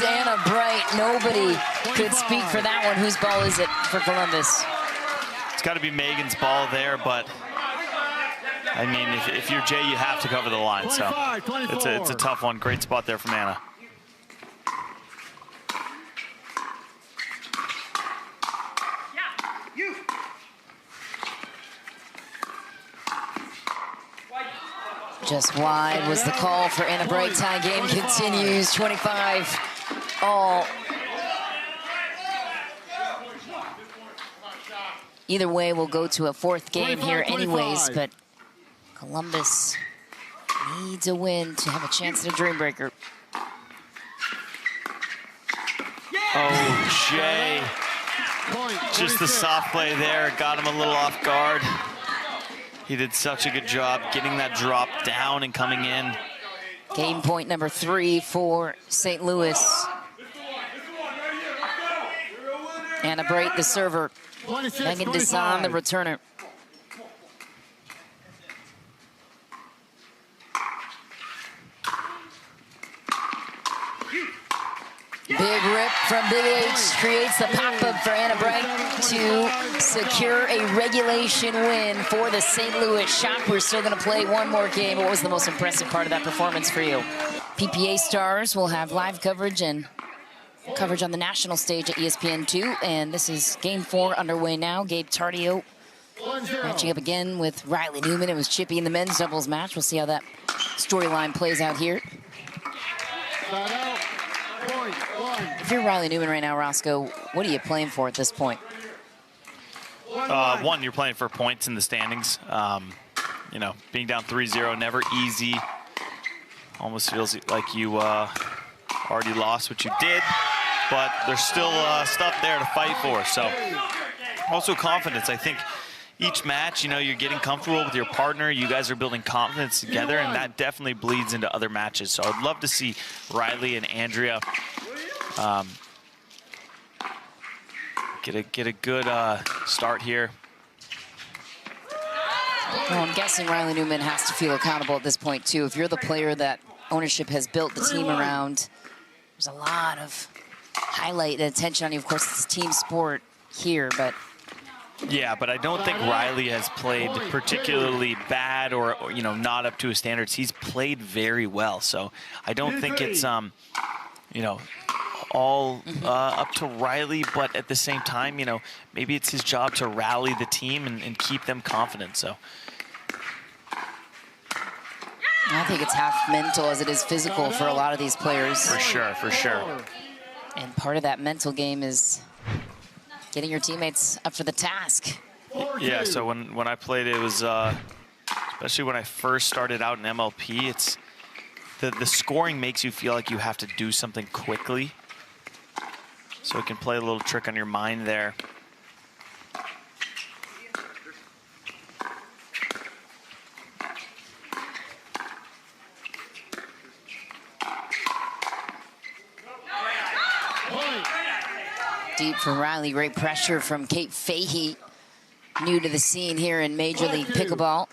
[SPEAKER 2] nobody could speak for that one. Whose ball is it for Columbus?
[SPEAKER 1] It's got to be Megan's ball there, but I mean, if you're Jay, you have to cover the line. So it's a tough one. Great spot there from Anna.
[SPEAKER 2] Just wide was the call for Anna Bright. Tie game continues, 25 all. Either way, we'll go to a fourth game here anyways, but Columbus needs a win to have a chance at a Dream Breaker.
[SPEAKER 1] Oh, Jay. Just the soft play there, got him a little off guard. He did such a good job getting that drop down and coming in.
[SPEAKER 2] Game point number 3 for St. Louis. Anna Bright, the server. Megan Desan, the returner. Big rip from Big H creates the pop-up for Anna Bright to secure a regulation win for the St. Louis Shock. We're still going to play one more game. What was the most impressive part of that performance for you? PPA Stars will have live coverage and coverage on the national stage at ESPN2. And this is game 4 underway now. Gabe Tardio matching up again with Riley Newman. It was Chippy in the men's doubles match. We'll see how that storyline plays out here. If you're Riley Newman right now, Roscoe, what are you playing for at this point?
[SPEAKER 1] One, you're playing for points in the standings. You know, being down 3-0, never easy. Almost feels like you already lost what you did, but there's still stuff there to fight for. So also confidence. I think each match, you know, you're getting comfortable with your partner. You guys are building confidence together, and that definitely bleeds into other matches. So I'd love to see Riley and Andrea get a good start here.
[SPEAKER 2] Well, I'm guessing Riley Newman has to feel accountable at this point, too. If you're the player that ownership has built the team around, there's a lot of highlight and attention on you. Of course, it's a team sport here, but...
[SPEAKER 1] Yeah, but I don't think Riley has played particularly bad or you know, not up to his standards. He's played very well, so I don't think it's, you know, all up to Riley, but at the same time, you know, maybe it's his job to rally the team and keep them confident, so.
[SPEAKER 2] I think it's half mental as it is physical for a lot of these players.
[SPEAKER 1] For sure, for sure.
[SPEAKER 2] And part of that mental game is getting your teammates up for the task.
[SPEAKER 1] Yeah, so when I played, it was, especially when I first started out in MLP, it's, the scoring makes you feel like you have to do something quickly. So it can play a little trick on your mind there.
[SPEAKER 2] Deep for Riley, great pressure from Kate Fahey, new to the scene here in Major League Pickleball.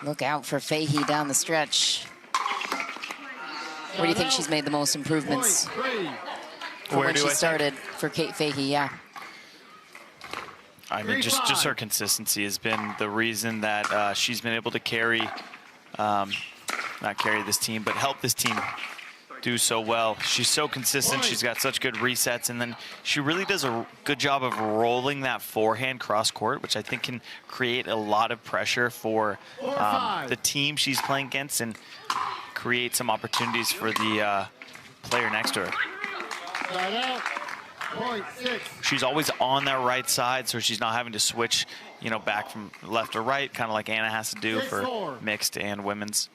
[SPEAKER 2] Look out for Fahey down the stretch. Where do you think she's made the most improvements from when she started for Kate Fahey? Yeah.
[SPEAKER 1] I mean, just her consistency has been the reason that she's been able to carry, not carry this team, but help this team do so well. She's so consistent. She's got such good resets, and then she really does a good job of rolling that forehand cross court, which I think can create a lot of pressure for the team she's playing against and create some opportunities for the player next to her. She's always on that right side, so she's not having to switch, you know, back from left to right, kind of like Anna has to do for mixed and women's.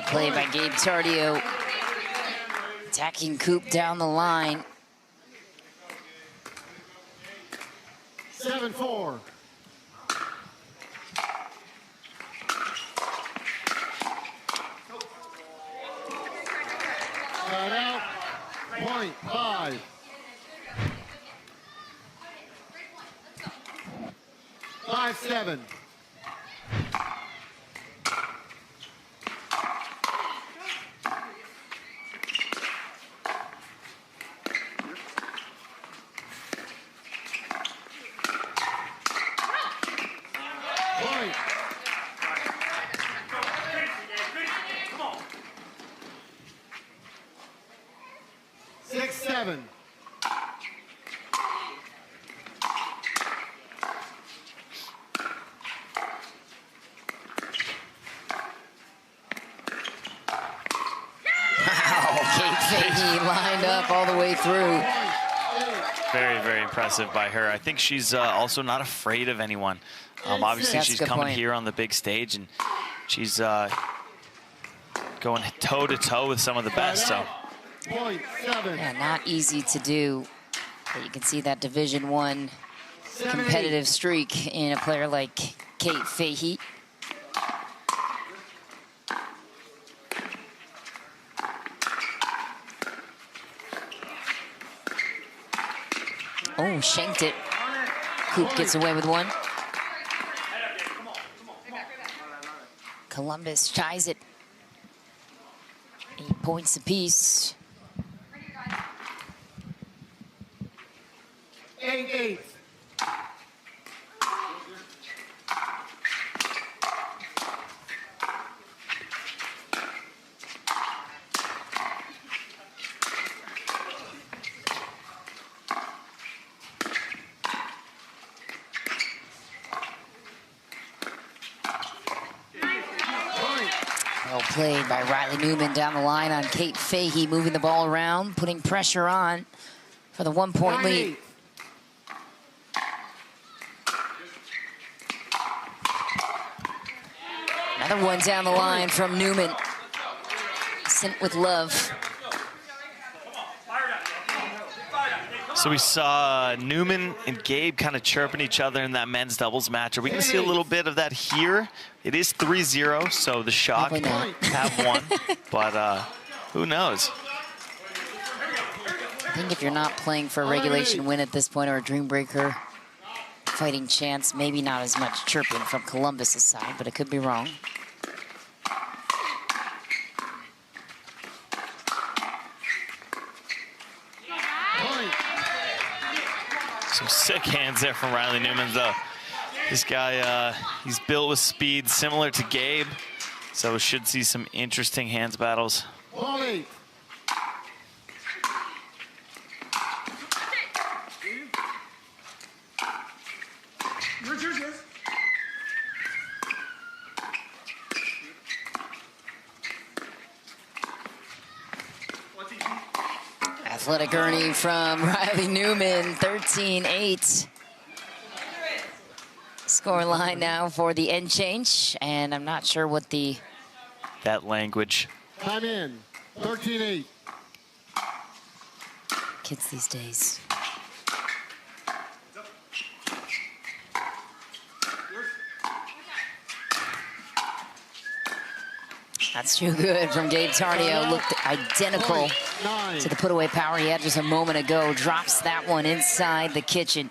[SPEAKER 2] Play by Gabe Tardio. Attacking Coop down the line.
[SPEAKER 3] 7-4. Point 5. 5-7. Point. 6-7.
[SPEAKER 2] Lined up all the way through.
[SPEAKER 1] Very, very impressive by her. I think she's also not afraid of anyone. Obviously,
[SPEAKER 2] That's a
[SPEAKER 1] she's
[SPEAKER 2] good
[SPEAKER 1] coming
[SPEAKER 2] point.
[SPEAKER 1] here on the big stage, and she's going toe-to-toe with some of the best. So
[SPEAKER 3] Point 7.
[SPEAKER 2] Yeah, not easy to do. But you can see that Division I competitive streak in a player like Kate Fahey. Oh, shanked it. Coop gets away with one. Columbus ties it. 8 points apiece.
[SPEAKER 3] 8-8.
[SPEAKER 2] Well played by Riley Newman down the line on Kate Fahey, moving the ball around, putting pressure on for the 1 point lead.
[SPEAKER 3] 9-8.
[SPEAKER 2] Another one down the line from Newman. Sent with love.
[SPEAKER 1] So we saw Newman and Gabe kind of chirping each other in that men's doubles match. Are we going to see a little bit of that here? It is 3-0, so the Shock
[SPEAKER 2] Probably not.
[SPEAKER 1] have won, but who knows?
[SPEAKER 2] I think if you're not playing for a regulation win at this point or a dream breaker fighting chance, maybe not as much chirping from Columbus's side, but it could be wrong.
[SPEAKER 1] Some sick hands there from Riley Newman, though. This guy, he's built with speed similar to Gabe, so we should see some interesting hands battles.
[SPEAKER 3] 8.
[SPEAKER 2] Athletic Ernie from Riley Newman, 13-8. Score line now for the end change, and I'm not sure what the...
[SPEAKER 1] That language.
[SPEAKER 3] Time in. 13-8.
[SPEAKER 2] Kids these days. That's too good from Gabe Tarnio. Looked identical to the put-away power he had just a moment ago. Drops that one inside the kitchen.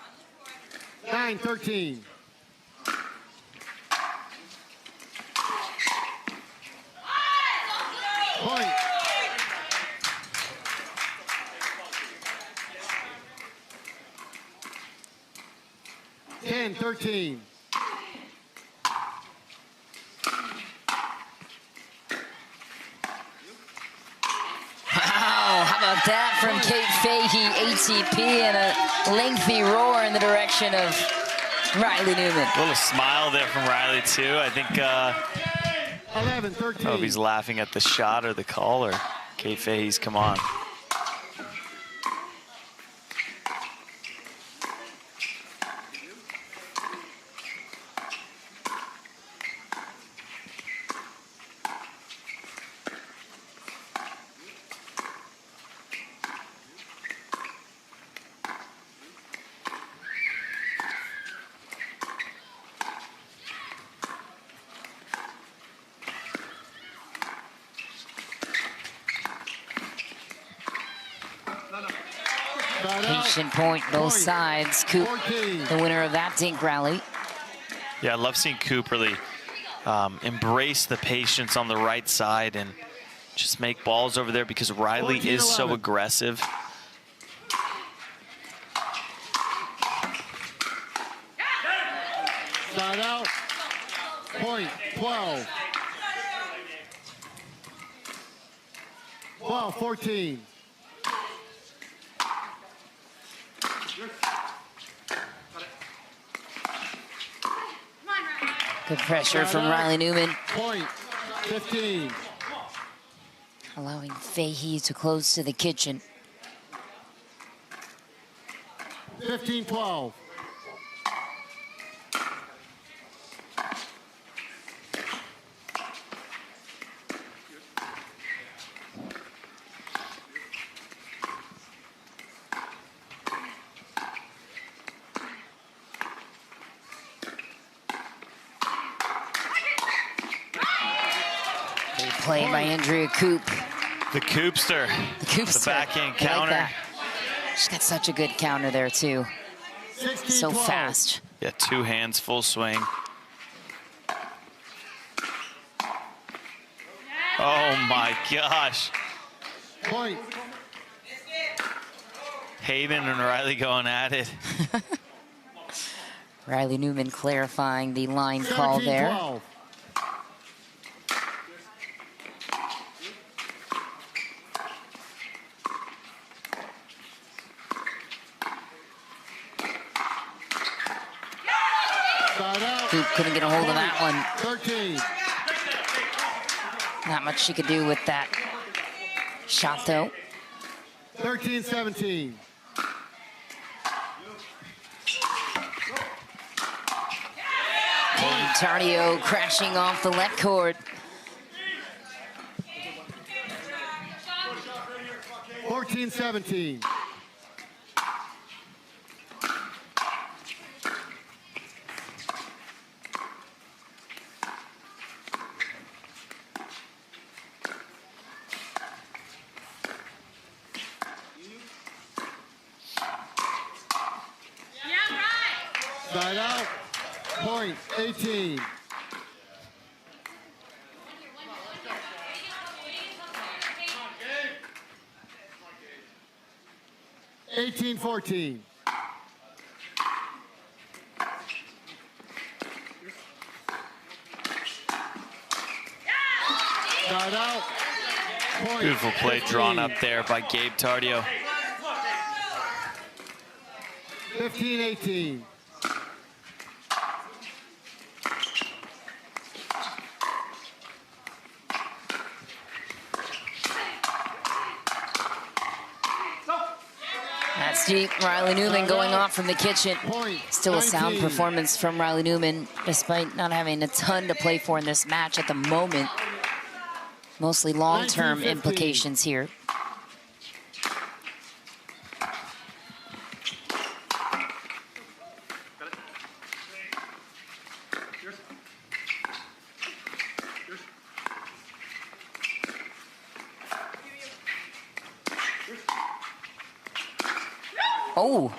[SPEAKER 3] 9-13. Point. Ten, 13.
[SPEAKER 2] How about that from Kate Fahey, ATP, and a lengthy roar in the direction of Riley Newman.
[SPEAKER 1] A little smile there from Riley, too. I think,
[SPEAKER 3] 11, 13.
[SPEAKER 1] I don't know if he's laughing at the shot or the call or Kate Fahey's come on.
[SPEAKER 2] Patient point, both sides. Coop,
[SPEAKER 3] 14.
[SPEAKER 2] the winner of that dink rally.
[SPEAKER 1] Yeah, I love seeing Coop really embrace the patience on the right side and just make balls over there because Riley is so aggressive.
[SPEAKER 3] Side out. Point, 12. 12, 14.
[SPEAKER 2] Good pressure from Riley Newman.
[SPEAKER 3] Point, 15.
[SPEAKER 2] Allowing Fahey to close to the kitchen.
[SPEAKER 3] 15, 12.
[SPEAKER 2] Play by Andrea Coop.
[SPEAKER 1] The Coopster.
[SPEAKER 2] The Coopster.
[SPEAKER 1] The backhand
[SPEAKER 2] I like
[SPEAKER 1] counter.
[SPEAKER 2] that. She's got such a good counter there, too.
[SPEAKER 3] 16,
[SPEAKER 2] So
[SPEAKER 3] 12.
[SPEAKER 2] fast.
[SPEAKER 1] Yeah, 2 hands, full swing. Oh my gosh.
[SPEAKER 3] Point.
[SPEAKER 1] Hayden and Riley going at it.
[SPEAKER 2] Riley Newman clarifying the line call
[SPEAKER 3] 17,
[SPEAKER 2] there.
[SPEAKER 3] 12. Side out.
[SPEAKER 2] Coop couldn't get a hold of that one.
[SPEAKER 3] 13.
[SPEAKER 2] Not much she could do with that shot, though.
[SPEAKER 3] 13, 17.
[SPEAKER 2] Tardio crashing off the left court.
[SPEAKER 3] 14, 17. Side out. Point, 18. Eighteen, 14. Side out. Point,
[SPEAKER 1] Beautiful play
[SPEAKER 3] 15.
[SPEAKER 1] drawn up there by Gabe Tardio.
[SPEAKER 3] 15, 18.
[SPEAKER 2] That's deep. Riley Newman going off from the kitchen. Still a sound
[SPEAKER 3] 19.
[SPEAKER 2] performance from Riley Newman, despite not having a ton to play for in this match at the moment. Mostly long-term
[SPEAKER 3] 19-15.
[SPEAKER 2] implications here. Oh,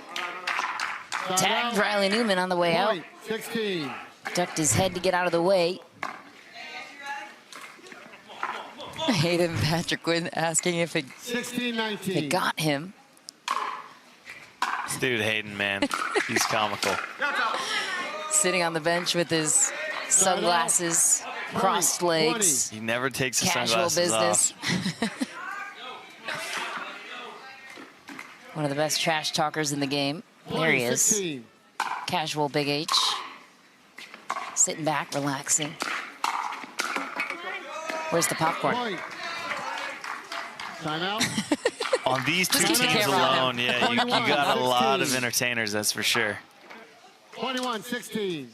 [SPEAKER 2] tagged Riley Newman on the way out.
[SPEAKER 3] Point, 16.
[SPEAKER 2] Ducked his head to get out of the way. Hayden Patrick Quinn asking if it
[SPEAKER 3] 16, 19.
[SPEAKER 2] got him.
[SPEAKER 1] This dude Hayden, man, he's comical.
[SPEAKER 2] Sitting on the bench with his sunglasses, crossed legs.
[SPEAKER 1] He never takes his
[SPEAKER 2] Casual
[SPEAKER 1] sunglasses
[SPEAKER 2] business.
[SPEAKER 1] off.
[SPEAKER 2] One of the best trash talkers in the game. There he is.
[SPEAKER 3] 16.
[SPEAKER 2] Casual Big H. Sitting back, relaxing. Where's the popcorn?
[SPEAKER 3] Point. Timeout.
[SPEAKER 1] On these two
[SPEAKER 2] keep the
[SPEAKER 1] teams
[SPEAKER 2] camera on
[SPEAKER 1] alone,
[SPEAKER 2] him.
[SPEAKER 1] yeah, you got a
[SPEAKER 3] 21,
[SPEAKER 1] lot of
[SPEAKER 3] 16.
[SPEAKER 1] entertainers, that's for sure.
[SPEAKER 3] 21, 16.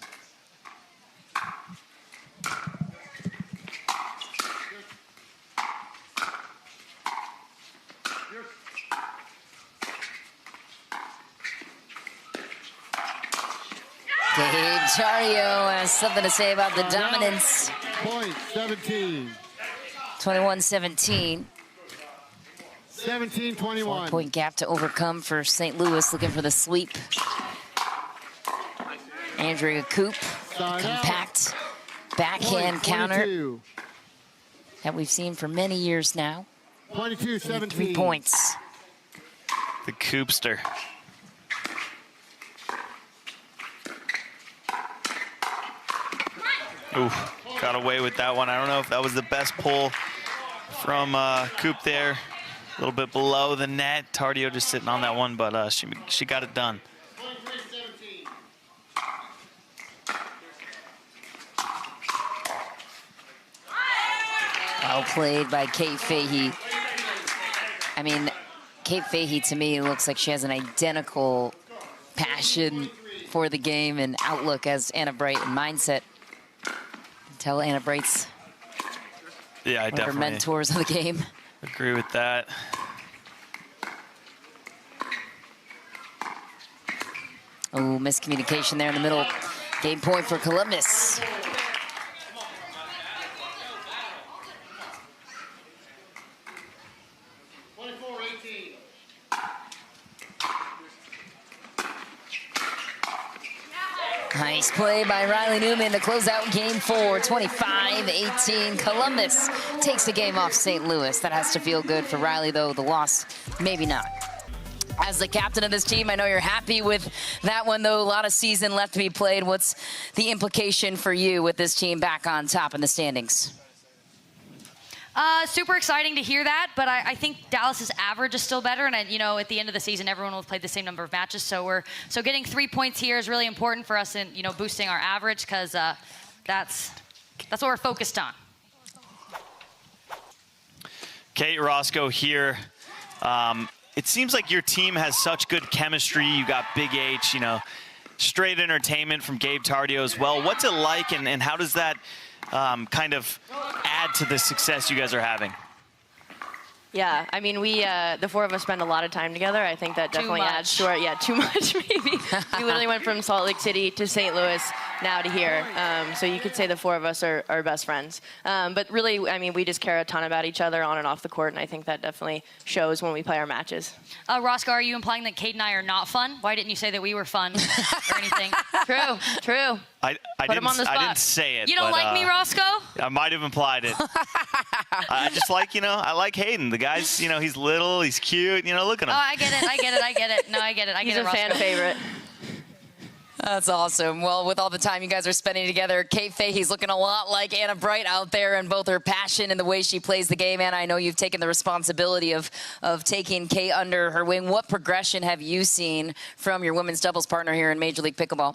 [SPEAKER 2] Gabe Tardio has something to say about the dominance.
[SPEAKER 3] Point, 17.
[SPEAKER 2] 21-17.
[SPEAKER 3] 17-21.
[SPEAKER 2] 4-point gap to overcome for St. Louis, looking for the sweep. Andrea Coop, compact backhand counter that we've seen for many years now.
[SPEAKER 3] 22-17.
[SPEAKER 2] 3 points.
[SPEAKER 1] The Coopster. Ooh, got away with that one. I don't know if that was the best pull from Coop there. A little bit below the net. Tardio just sitting on that one, but she got it done.
[SPEAKER 2] Well played by Kate Fahey. I mean, Kate Fahey to me looks like she has an identical passion for the game and outlook as Anna Bright and mindset. Tell Anna Bright's one of her mentors of the game.
[SPEAKER 1] Agree with that.
[SPEAKER 2] Oh, miscommunication there in the middle. Game point for Columbus. Nice play by Riley Newman to close out game 4, 25-18. Columbus takes the game off St. Louis. That has to feel good for Riley, though. The loss, maybe not. As the captain of this team, I know you're happy with that one, though. A lot of season left to be played. What's the implication for you with this team back on top in the standings?
[SPEAKER 5] Super exciting to hear that, but I think Dallas's average is still better, and at the end of the season, everyone will have played the same number of matches. So getting 3 points here is really important for us in boosting our average, because that's what we're focused on.
[SPEAKER 1] Kate Roscoe here. It seems like your team has such good chemistry. You got Big H, straight entertainment from Gabe Tardio as well. What's it like, and how does that kind of add to the success you guys are having?
[SPEAKER 6] Yeah, I mean, we, the four of us spend a lot of time together. I think that definitely adds to our, too much maybe. We literally went from Salt Lake City to St. Louis, now to here. So you could say the four of us are best friends. But really, I mean, we just care a ton about each other on and off the court, and I think that definitely shows when we play our matches.
[SPEAKER 5] Roscoe, are you implying that Kate and I are not fun? Why didn't you say that we were fun or anything?
[SPEAKER 6] True.
[SPEAKER 1] I didn't say it.
[SPEAKER 5] You don't like me, Roscoe?
[SPEAKER 1] I might have implied it. I just like, I like Hayden. The guy's, he's little, he's cute, look at him.
[SPEAKER 5] Oh, I get it. No, I get it.
[SPEAKER 6] He's a fan favorite.
[SPEAKER 2] That's awesome. Well, with all the time you guys are spending together, Kate Fahey's looking a lot like Anna Bright out there, and both her passion and the way she plays the game. Anna, I know you've taken the responsibility of taking Kate under her wing. What progression have you seen from your women's doubles partner here in Major League Pickleball?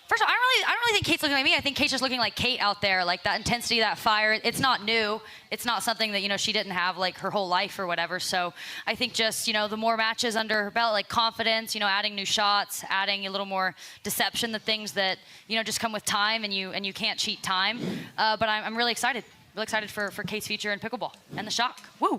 [SPEAKER 5] First of all, I don't really think Kate's looking like me. I think Kate's just looking like Kate out there, like that intensity, that fire. It's not new. It's not something that, she didn't have like her whole life or whatever. So I think just, the more matches under her belt, like confidence, adding new shots, adding a little more deception, the things that, just come with time, and you can't cheat time. But I'm really excited. Really excited for Kate's future in pickleball and the shock. Woo!